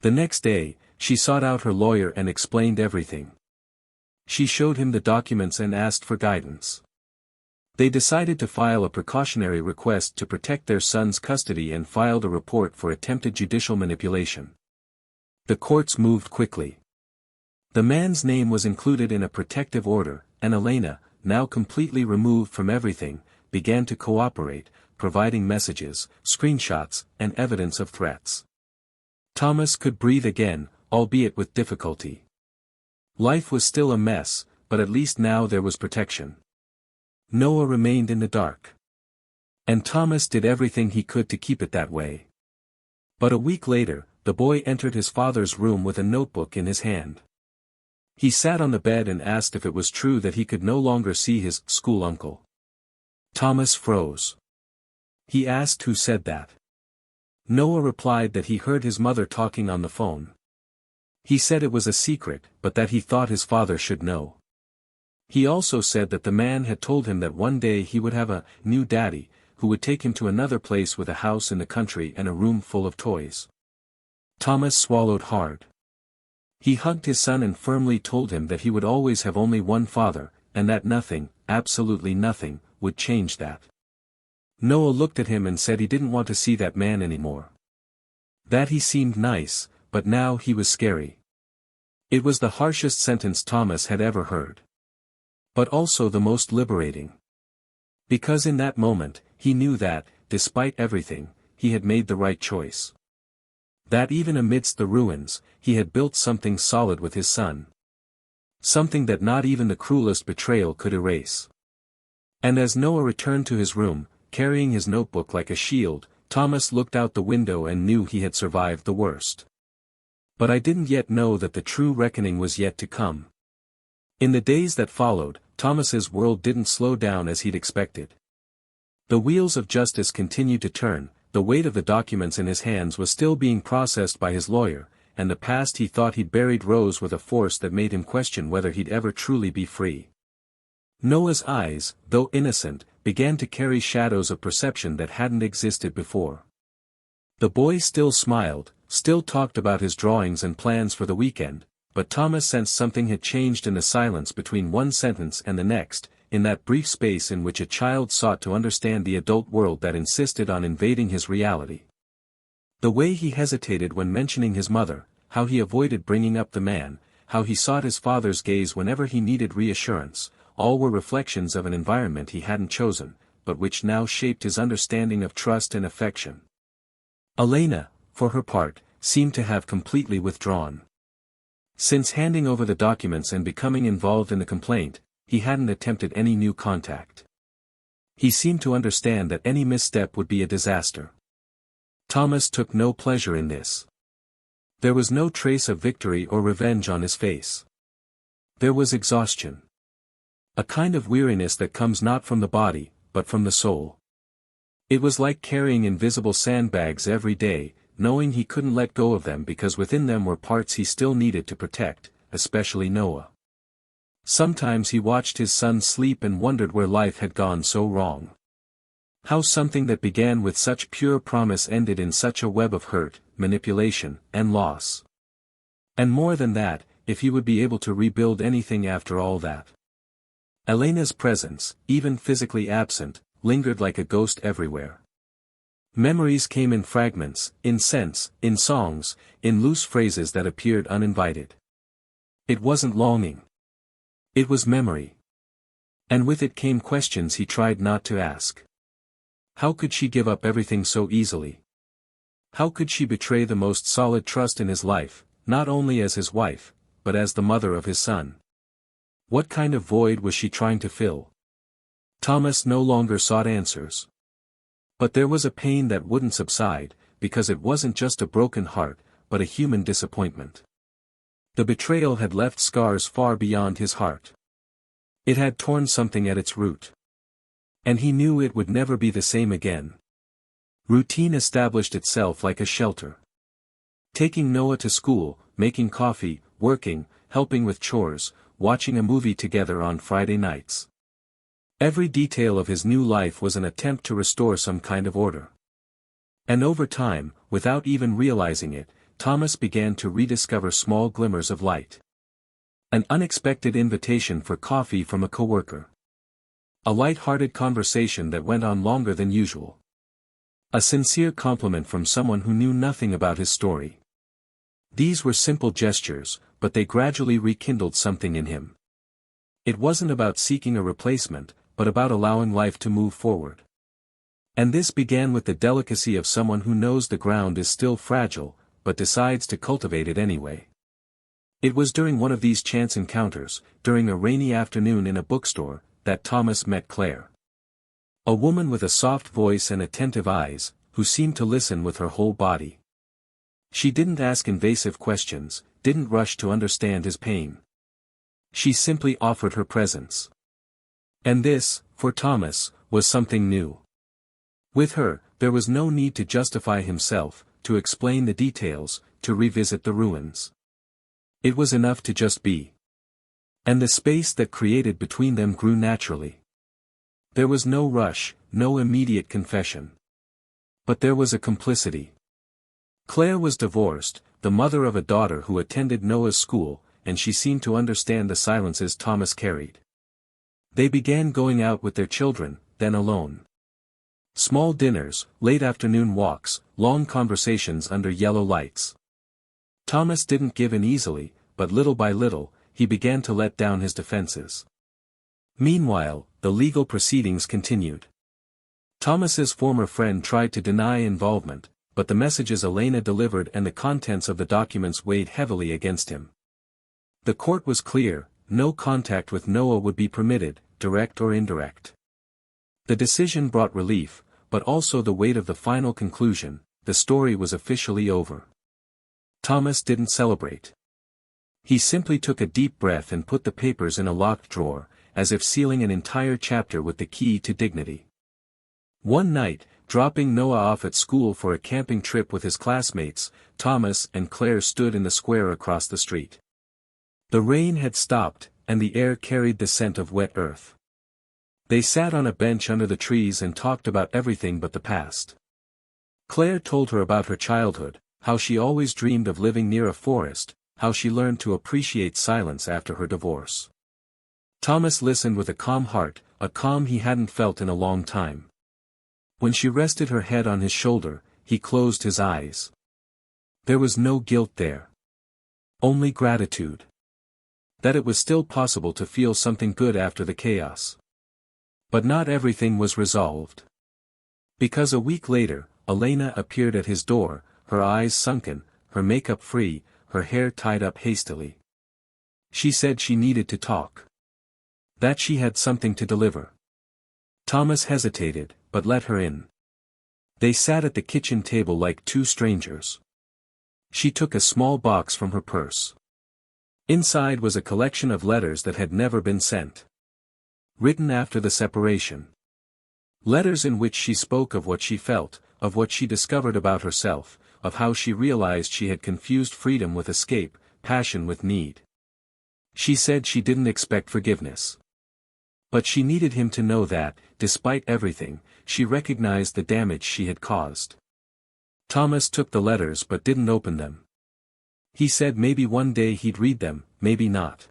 The next day, she sought out her lawyer and explained everything. She showed him the documents and asked for guidance. They decided to file a precautionary request to protect their son's custody and filed a report for attempted judicial manipulation. The courts moved quickly. The man's name was included in a protective order, and Elena, now completely removed from everything, began to cooperate, providing messages, screenshots, and evidence of threats. Thomas could breathe again, albeit with difficulty. Life was still a mess, but at least now there was protection. Noah remained in the dark. And Thomas did everything he could to keep it that way. But a week later, the boy entered his father's room with a notebook in his hand. He sat on the bed and asked if it was true that he could no longer see his school uncle. Thomas froze. He asked who said that. Noah replied that he heard his mother talking on the phone. He said it was a secret, but that he thought his father should know. He also said that the man had told him that one day he would have a new daddy, who would take him to another place with a house in the country and a room full of toys. Thomas swallowed hard. He hugged his son and firmly told him that he would always have only one father, and that nothing, absolutely nothing, would change that. Noah looked at him and said he didn't want to see that man anymore. That he seemed nice, but now he was scary. It was the harshest sentence Thomas had ever heard. But also the most liberating. Because in that moment, he knew that, despite everything, he had made the right choice. That even amidst the ruins, he had built something solid with his son. Something that not even the cruelest betrayal could erase. And as Noah returned to his room, carrying his notebook like a shield, Thomas looked out the window and knew he had survived the worst. But I didn't yet know that the true reckoning was yet to come. In the days that followed, Thomas's world didn't slow down as he'd expected. The wheels of justice continued to turn, the weight of the documents in his hands was still being processed by his lawyer, and the past he thought he'd buried rose with a force that made him question whether he'd ever truly be free. Noah's eyes, though innocent, began to carry shadows of perception that hadn't existed before. The boy still smiled, still talked about his drawings and plans for the weekend, but Thomas sensed something had changed in the silence between one sentence and the next, in that brief space in which a child sought to understand the adult world that insisted on invading his reality. The way he hesitated when mentioning his mother, how he avoided bringing up the man, how he sought his father's gaze whenever he needed reassurance, all were reflections of an environment he hadn't chosen, but which now shaped his understanding of trust and affection. Elena, for her part, seemed to have completely withdrawn. Since handing over the documents and becoming involved in the complaint, he hadn't attempted any new contact. He seemed to understand that any misstep would be a disaster. Thomas took no pleasure in this. There was no trace of victory or revenge on his face. There was exhaustion. A kind of weariness that comes not from the body, but from the soul. It was like carrying invisible sandbags every day, knowing he couldn't let go of them because within them were parts he still needed to protect, especially Noah. Sometimes he watched his son sleep and wondered where life had gone so wrong. How something that began with such pure promise ended in such a web of hurt, manipulation, and loss. And more than that, if he would be able to rebuild anything after all that. Elena's presence, even physically absent, lingered like a ghost everywhere. Memories came in fragments, in scents, in songs, in loose phrases that appeared uninvited. It wasn't longing. It was memory. And with it came questions he tried not to ask. How could she give up everything so easily? How could she betray the most solid trust in his life, not only as his wife, but as the mother of his son? What kind of void was she trying to fill? Thomas no longer sought answers. But there was a pain that wouldn't subside, because it wasn't just a broken heart, but a human disappointment. The betrayal had left scars far beyond his heart. It had torn something at its root. And he knew it would never be the same again. Routine established itself like a shelter. Taking Noah to school, making coffee, working, helping with chores, watching a movie together on Friday nights. Every detail of his new life was an attempt to restore some kind of order. And over time, without even realizing it, Thomas began to rediscover small glimmers of light. An unexpected invitation for coffee from a coworker. A light-hearted conversation that went on longer than usual. A sincere compliment from someone who knew nothing about his story. These were simple gestures, but they gradually rekindled something in him. It wasn't about seeking a replacement, but about allowing life to move forward. And this began with the delicacy of someone who knows the ground is still fragile, but decides to cultivate it anyway. It was during one of these chance encounters, during a rainy afternoon in a bookstore, that Thomas met Claire. A woman with a soft voice and attentive eyes, who seemed to listen with her whole body. She didn't ask invasive questions, didn't rush to understand his pain. She simply offered her presence. And this, for Thomas, was something new. With her, there was no need to justify himself, to explain the details, to revisit the ruins. It was enough to just be. And the space that created between them grew naturally. There was no rush, no immediate confession. But there was a complicity. Claire was divorced, the mother of a daughter who attended Noah's school, and she seemed to understand the silences Thomas carried. They began going out with their children, then alone. Small dinners, late afternoon walks, long conversations under yellow lights. Thomas didn't give in easily, but little by little, he began to let down his defenses. Meanwhile, the legal proceedings continued. Thomas's former friend tried to deny involvement, but the messages Elena delivered and the contents of the documents weighed heavily against him. The court was clear, no contact with Noah would be permitted, direct or indirect. The decision brought relief, but also the weight of the final conclusion: the story was officially over. Thomas didn't celebrate. He simply took a deep breath and put the papers in a locked drawer, as if sealing an entire chapter with the key to dignity. One night, dropping Noah off at school for a camping trip with his classmates, Thomas and Claire stood in the square across the street. The rain had stopped, and the air carried the scent of wet earth. They sat on a bench under the trees and talked about everything but the past. Claire told her about her childhood, how she always dreamed of living near a forest, how she learned to appreciate silence after her divorce. Thomas listened with a calm heart, a calm he hadn't felt in a long time. When she rested her head on his shoulder, he closed his eyes. There was no guilt there. Only gratitude. That it was still possible to feel something good after the chaos. But not everything was resolved. Because a week later, Elena appeared at his door, her eyes sunken, her makeup free, her hair tied up hastily. She said she needed to talk. That she had something to deliver. Thomas hesitated, but let her in. They sat at the kitchen table like two strangers. She took a small box from her purse. Inside was a collection of letters that had never been sent. Written after the separation. Letters in which she spoke of what she felt, of what she discovered about herself, of how she realized she had confused freedom with escape, passion with need. She said she didn't expect forgiveness. But she needed him to know that, despite everything, she recognized the damage she had caused. Thomas took the letters but didn't open them. He said maybe one day he'd read them, maybe not.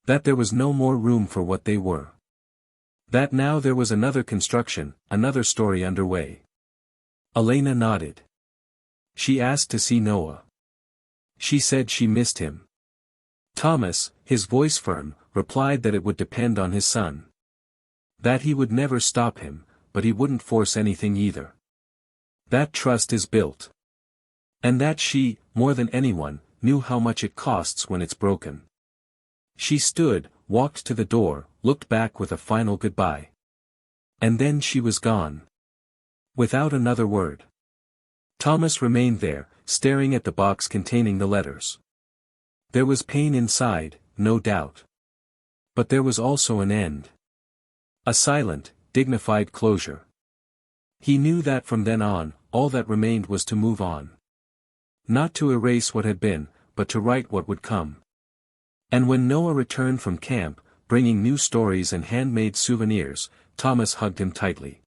That there was no more room for what they were. That now there was another construction, another story underway. Elena nodded. She asked to see Noah. She said she missed him. Thomas, his voice firm, replied that it would depend on his son. That he would never stop him, but he wouldn't force anything either. That trust is built. And that she, more than anyone, knew how much it costs when it's broken. She stood, walked to the door, looked back with a final goodbye. And then she was gone. Without another word. Thomas remained there, staring at the box containing the letters. There was pain inside, no doubt. But there was also an end. A silent, dignified closure. He knew that from then on, all that remained was to move on. Not to erase what had been, but to write what would come. And when Noah returned from camp, bringing new stories and handmade souvenirs, Thomas hugged him tightly.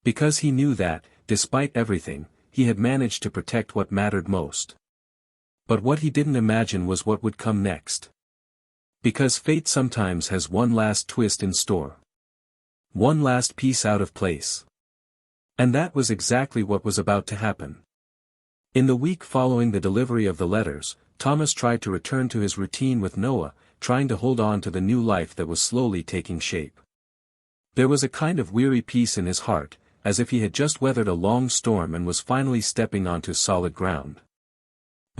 Because he knew that, despite everything, he had managed to protect what mattered most. But what he didn't imagine was what would come next. Because fate sometimes has one last twist in store. One last piece out of place. And that was exactly what was about to happen. In the week following the delivery of the letters, Thomas tried to return to his routine with Noah, trying to hold on to the new life that was slowly taking shape. There was a kind of weary peace in his heart, as if he had just weathered a long storm and was finally stepping onto solid ground.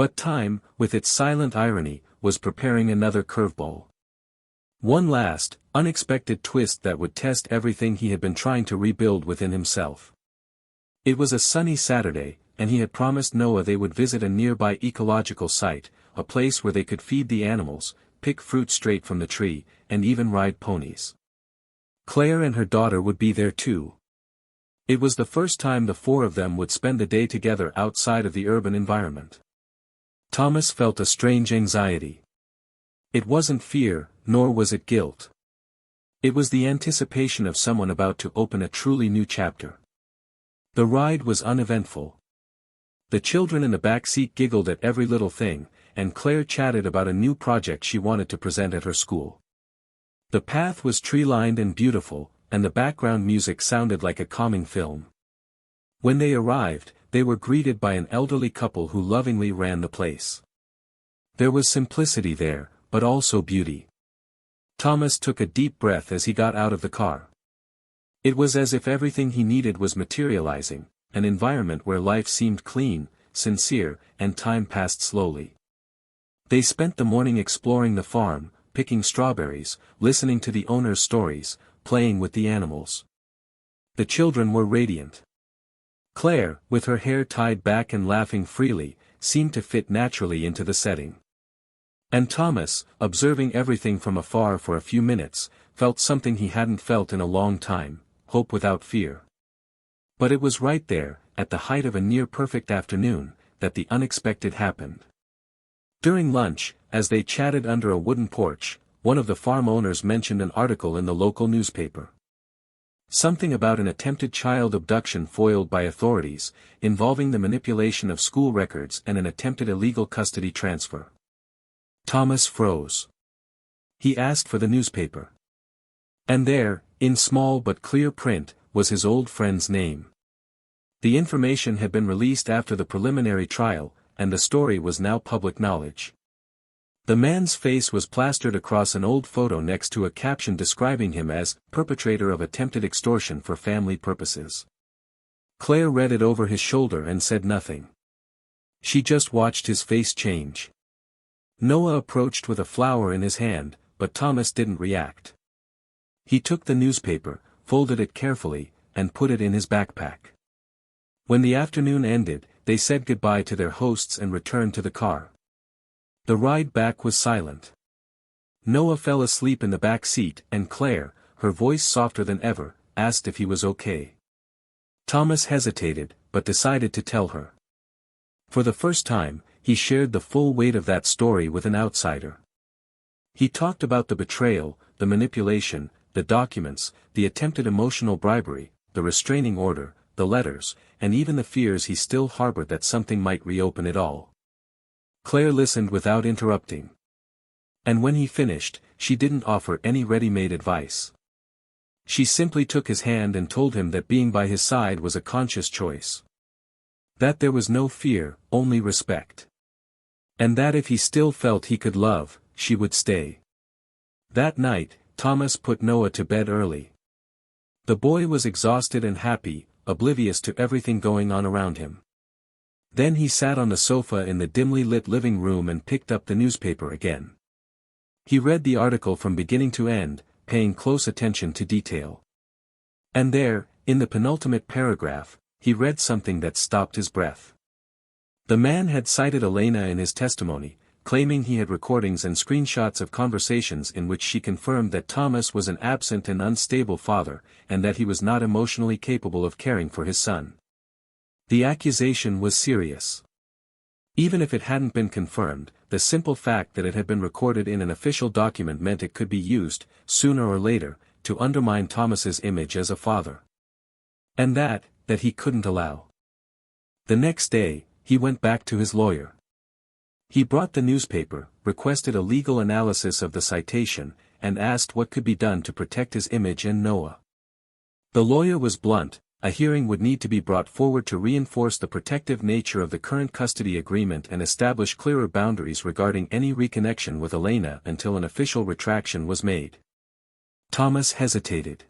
But time, with its silent irony, was preparing another curveball. One last, unexpected twist that would test everything he had been trying to rebuild within himself. It was a sunny Saturday, and he had promised Noah they would visit a nearby ecological site, a place where they could feed the animals, pick fruit straight from the tree, and even ride ponies. Claire and her daughter would be there too. It was the first time the four of them would spend the day together outside of the urban environment. Thomas felt a strange anxiety. It wasn't fear, nor was it guilt. It was the anticipation of someone about to open a truly new chapter. The ride was uneventful. The children in the back seat giggled at every little thing, and Claire chatted about a new project she wanted to present at her school. The path was tree-lined and beautiful, and the background music sounded like a calming film. When they arrived, they were greeted by an elderly couple who lovingly ran the place. There was simplicity there, but also beauty. Thomas took a deep breath as he got out of the car. It was as if everything he needed was materializing, an environment where life seemed clean, sincere, and time passed slowly. They spent the morning exploring the farm, picking strawberries, listening to the owner's stories, playing with the animals. The children were radiant. Claire, with her hair tied back and laughing freely, seemed to fit naturally into the setting. And Thomas, observing everything from afar for a few minutes, felt something he hadn't felt in a long time, hope without fear. But it was right there, at the height of a near-perfect afternoon, that the unexpected happened. During lunch, as they chatted under a wooden porch, one of the farm owners mentioned an article in the local newspaper. Something about an attempted child abduction foiled by authorities, involving the manipulation of school records and an attempted illegal custody transfer. Thomas froze. He asked for the newspaper. And there, in small but clear print, was his old friend's name. The information had been released after the preliminary trial, and the story was now public knowledge. The man's face was plastered across an old photo next to a caption describing him as perpetrator of attempted extortion for family purposes. Claire read it over his shoulder and said nothing. She just watched his face change. Noah approached with a flower in his hand, but Thomas didn't react. He took the newspaper, folded it carefully, and put it in his backpack. When the afternoon ended, they said goodbye to their hosts and returned to the car. The ride back was silent. Noah fell asleep in the back seat and Claire, her voice softer than ever, asked if he was okay. Thomas hesitated, but decided to tell her. For the first time, he shared the full weight of that story with an outsider. He talked about the betrayal, the manipulation, the documents, the attempted emotional bribery, the restraining order, the letters, and even the fears he still harbored that something might reopen it all. Claire listened without interrupting. And when he finished, she didn't offer any ready-made advice. She simply took his hand and told him that being by his side was a conscious choice. That there was no fear, only respect. And that if he still felt he could love, she would stay. That night, Thomas put Noah to bed early. The boy was exhausted and happy, oblivious to everything going on around him. Then he sat on the sofa in the dimly lit living room and picked up the newspaper again. He read the article from beginning to end, paying close attention to detail. And there, in the penultimate paragraph, he read something that stopped his breath. The man had cited Elena in his testimony, claiming he had recordings and screenshots of conversations in which she confirmed that Thomas was an absent and unstable father, and that he was not emotionally capable of caring for his son. The accusation was serious. Even if it hadn't been confirmed, the simple fact that it had been recorded in an official document meant it could be used, sooner or later, to undermine Thomas's image as a father. And that he couldn't allow. The next day, he went back to his lawyer. He brought the newspaper, requested a legal analysis of the citation, and asked what could be done to protect his image and Noah. The lawyer was blunt. A hearing would need to be brought forward to reinforce the protective nature of the current custody agreement and establish clearer boundaries regarding any reconnection with Elena until an official retraction was made. Thomas hesitated.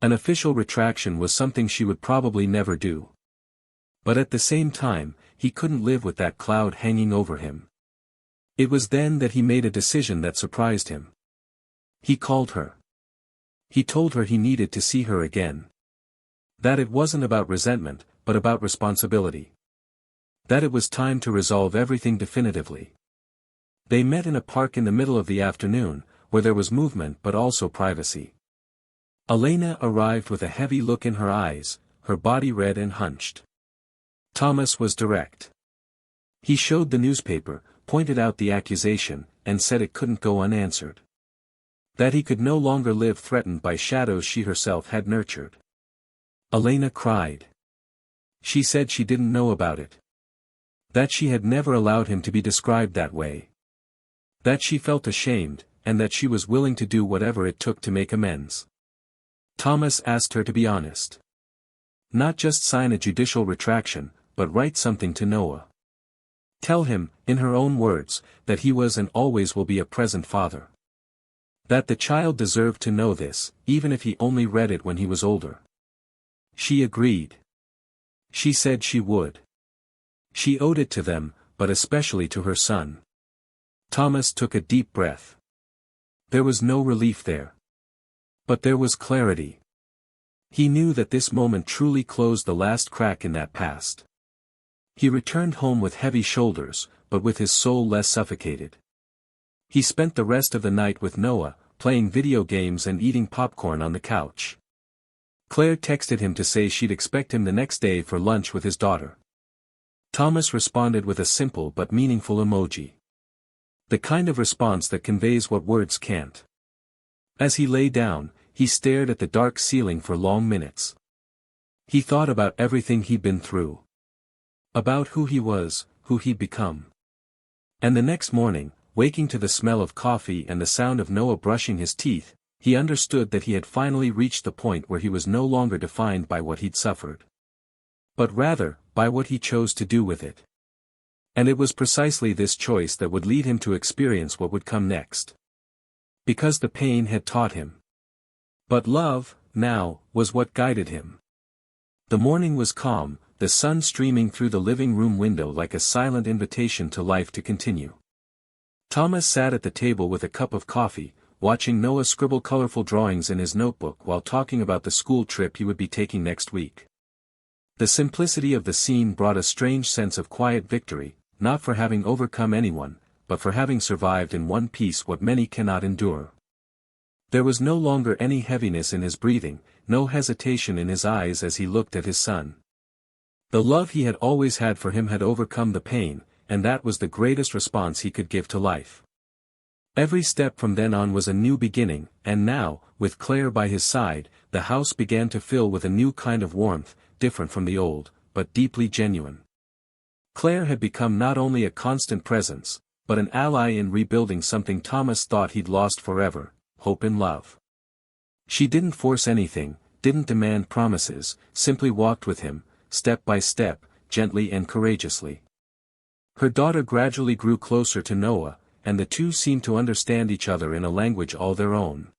An official retraction was something she would probably never do. But at the same time, he couldn't live with that cloud hanging over him. It was then that he made a decision that surprised him. He called her. He told her he needed to see her again. That it wasn't about resentment, but about responsibility. That it was time to resolve everything definitively. They met in a park in the middle of the afternoon, where there was movement but also privacy. Elena arrived with a heavy look in her eyes, her body red and hunched. Thomas was direct. He showed the newspaper, pointed out the accusation, and said it couldn't go unanswered. That he could no longer live threatened by shadows she herself had nurtured. Elena cried. She said she didn't know about it. That she had never allowed him to be described that way. That she felt ashamed, and that she was willing to do whatever it took to make amends. Thomas asked her to be honest. Not just sign a judicial retraction, but write something to Noah. Tell him, in her own words, that he was and always will be a present father. That the child deserved to know this, even if he only read it when he was older. She agreed. She said she would. She owed it to them, but especially to her son. Thomas took a deep breath. There was no relief there. But there was clarity. He knew that this moment truly closed the last crack in that past. He returned home with heavy shoulders, but with his soul less suffocated. He spent the rest of the night with Noah, playing video games and eating popcorn on the couch. Claire texted him to say she'd expect him the next day for lunch with his daughter. Thomas responded with a simple but meaningful emoji. The kind of response that conveys what words can't. As he lay down, he stared at the dark ceiling for long minutes. He thought about everything he'd been through. About who he was, who he'd become. And the next morning, waking to the smell of coffee and the sound of Noah brushing his teeth, he understood that he had finally reached the point where he was no longer defined by what he'd suffered. But rather, by what he chose to do with it. And it was precisely this choice that would lead him to experience what would come next. Because the pain had taught him. But love, now, was what guided him. The morning was calm, the sun streaming through the living room window like a silent invitation to life to continue. Thomas sat at the table with a cup of coffee, watching Noah scribble colorful drawings in his notebook while talking about the school trip he would be taking next week. The simplicity of the scene brought a strange sense of quiet victory, not for having overcome anyone, but for having survived in one piece what many cannot endure. There was no longer any heaviness in his breathing, no hesitation in his eyes as he looked at his son. The love he had always had for him had overcome the pain, and that was the greatest response he could give to life. Every step from then on was a new beginning, and now, with Claire by his side, the house began to fill with a new kind of warmth, different from the old, but deeply genuine. Claire had become not only a constant presence, but an ally in rebuilding something Thomas thought he'd lost forever, hope and love. She didn't force anything, didn't demand promises, simply walked with him, step by step, gently and courageously. Her daughter gradually grew closer to Noah, and the two seemed to understand each other in a language all their own.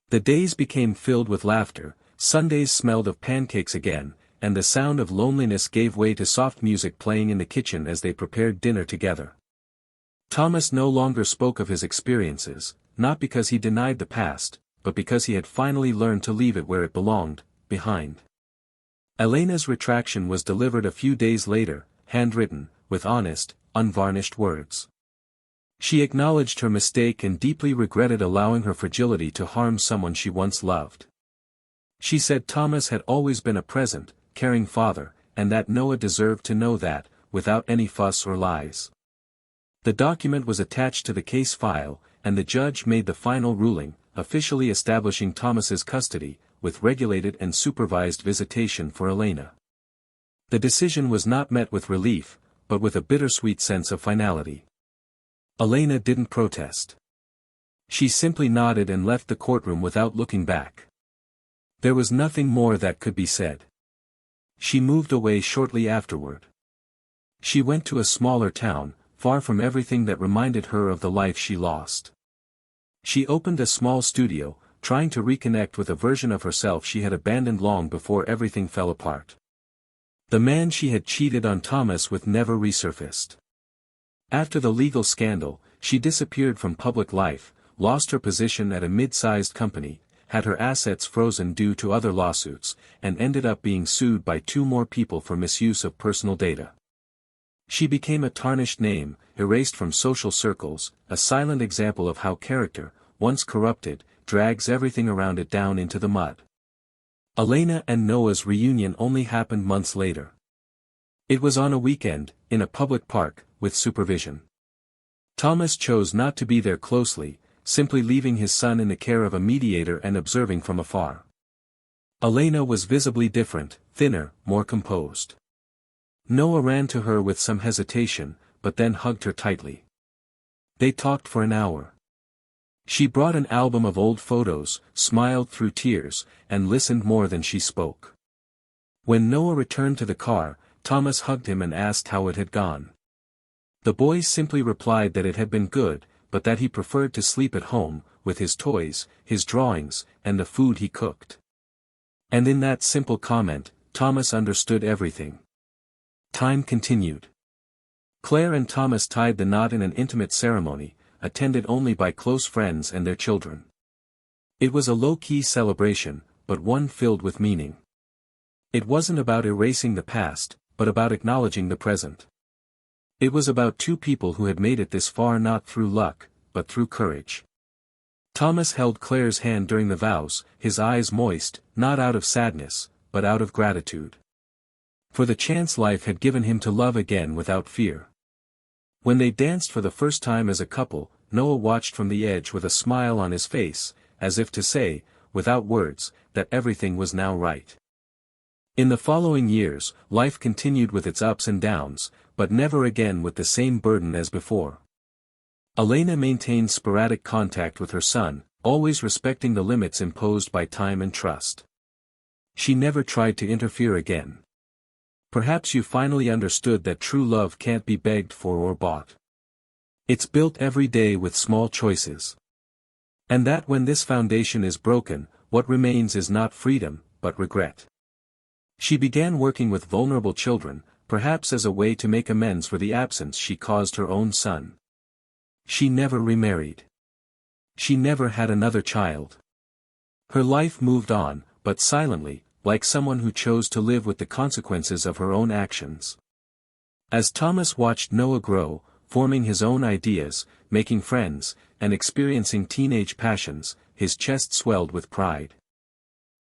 The days became filled with laughter, Sundays smelled of pancakes again, and the sound of loneliness gave way to soft music playing in the kitchen as they prepared dinner together. Thomas no longer spoke of his experiences, not because he denied the past, but because he had finally learned to leave it where it belonged, behind. Elena's retraction was delivered a few days later, handwritten, with honest, unvarnished words. She acknowledged her mistake and deeply regretted allowing her fragility to harm someone she once loved. She said Thomas had always been a present, caring father, and that Noah deserved to know that, without any fuss or lies. The document was attached to the case file, and the judge made the final ruling, officially establishing Thomas's custody, with regulated and supervised visitation for Elena. The decision was not met with relief, but with a bittersweet sense of finality. Elena didn't protest. She simply nodded and left the courtroom without looking back. There was nothing more that could be said. She moved away shortly afterward. She went to a smaller town, far from everything that reminded her of the life she lost. She opened a small studio, trying to reconnect with a version of herself she had abandoned long before everything fell apart. The man she had cheated on Thomas with never resurfaced. After the legal scandal, she disappeared from public life, lost her position at a mid-sized company, had her assets frozen due to other lawsuits, and ended up being sued by 2 more people for misuse of personal data. She became a tarnished name, erased from social circles, a silent example of how character, once corrupted, drags everything around it down into the mud. Elena and Noah's reunion only happened months later. It was on a weekend, in a public park, with supervision. Thomas chose not to be there closely, simply leaving his son in the care of a mediator and observing from afar. Elena was visibly different, thinner, more composed. Noah ran to her with some hesitation, but then hugged her tightly. They talked for an hour. She brought an album of old photos, smiled through tears, and listened more than she spoke. When Noah returned to the car, Thomas hugged him and asked how it had gone. The boy simply replied that it had been good, but that he preferred to sleep at home, with his toys, his drawings, and the food he cooked. And in that simple comment, Thomas understood everything. Time continued. Claire and Thomas tied the knot in an intimate ceremony, attended only by close friends and their children. It was a low-key celebration, but one filled with meaning. It wasn't about erasing the past, but about acknowledging the present. It was about 2 people who had made it this far not through luck, but through courage. Thomas held Claire's hand during the vows, his eyes moist, not out of sadness, but out of gratitude. For the chance life had given him to love again without fear. When they danced for the first time as a couple, Noah watched from the edge with a smile on his face, as if to say, without words, that everything was now right. In the following years, life continued with its ups and downs, but never again with the same burden as before. Elena maintained sporadic contact with her son, always respecting the limits imposed by time and trust. She never tried to interfere again. Perhaps you finally understood that true love can't be begged for or bought. It's built every day with small choices. And that when this foundation is broken, what remains is not freedom, but regret. She began working with vulnerable children, perhaps as a way to make amends for the absence she caused her own son. She never remarried. She never had another child. Her life moved on, but silently, like someone who chose to live with the consequences of her own actions. As Thomas watched Noah grow, forming his own ideas, making friends, and experiencing teenage passions, his chest swelled with pride.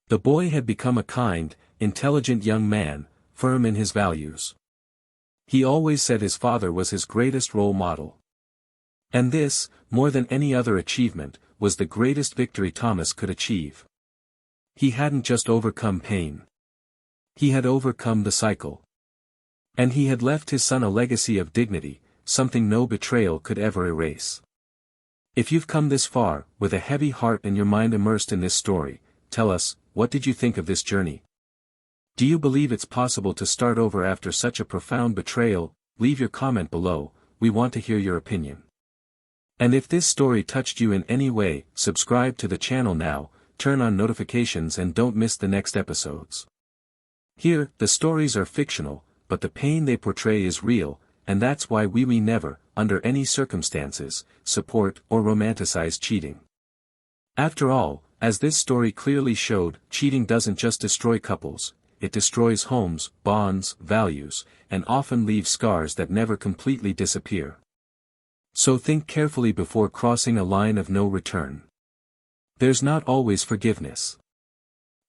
The boy had become a kind, intelligent young man, firm in his values. He always said his father was his greatest role model. And this, more than any other achievement, was the greatest victory Thomas could achieve. He hadn't just overcome pain. He had overcome the cycle. And he had left his son a legacy of dignity, something no betrayal could ever erase. If you've come this far, with a heavy heart and your mind immersed in this story, tell us, what did you think of this journey? Do you believe it's possible to start over after such a profound betrayal? Leave your comment below, we want to hear your opinion. And if this story touched you in any way, subscribe to the channel now, turn on notifications and don't miss the next episodes. Here, the stories are fictional, but the pain they portray is real, and that's why we never, under any circumstances, support or romanticize cheating. After all, as this story clearly showed, cheating doesn't just destroy couples, it destroys homes, bonds, values, and often leaves scars that never completely disappear. So think carefully before crossing a line of no return. There's not always forgiveness.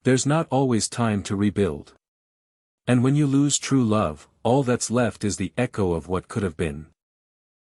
There's not always time to rebuild. And when you lose true love, all that's left is the echo of what could have been.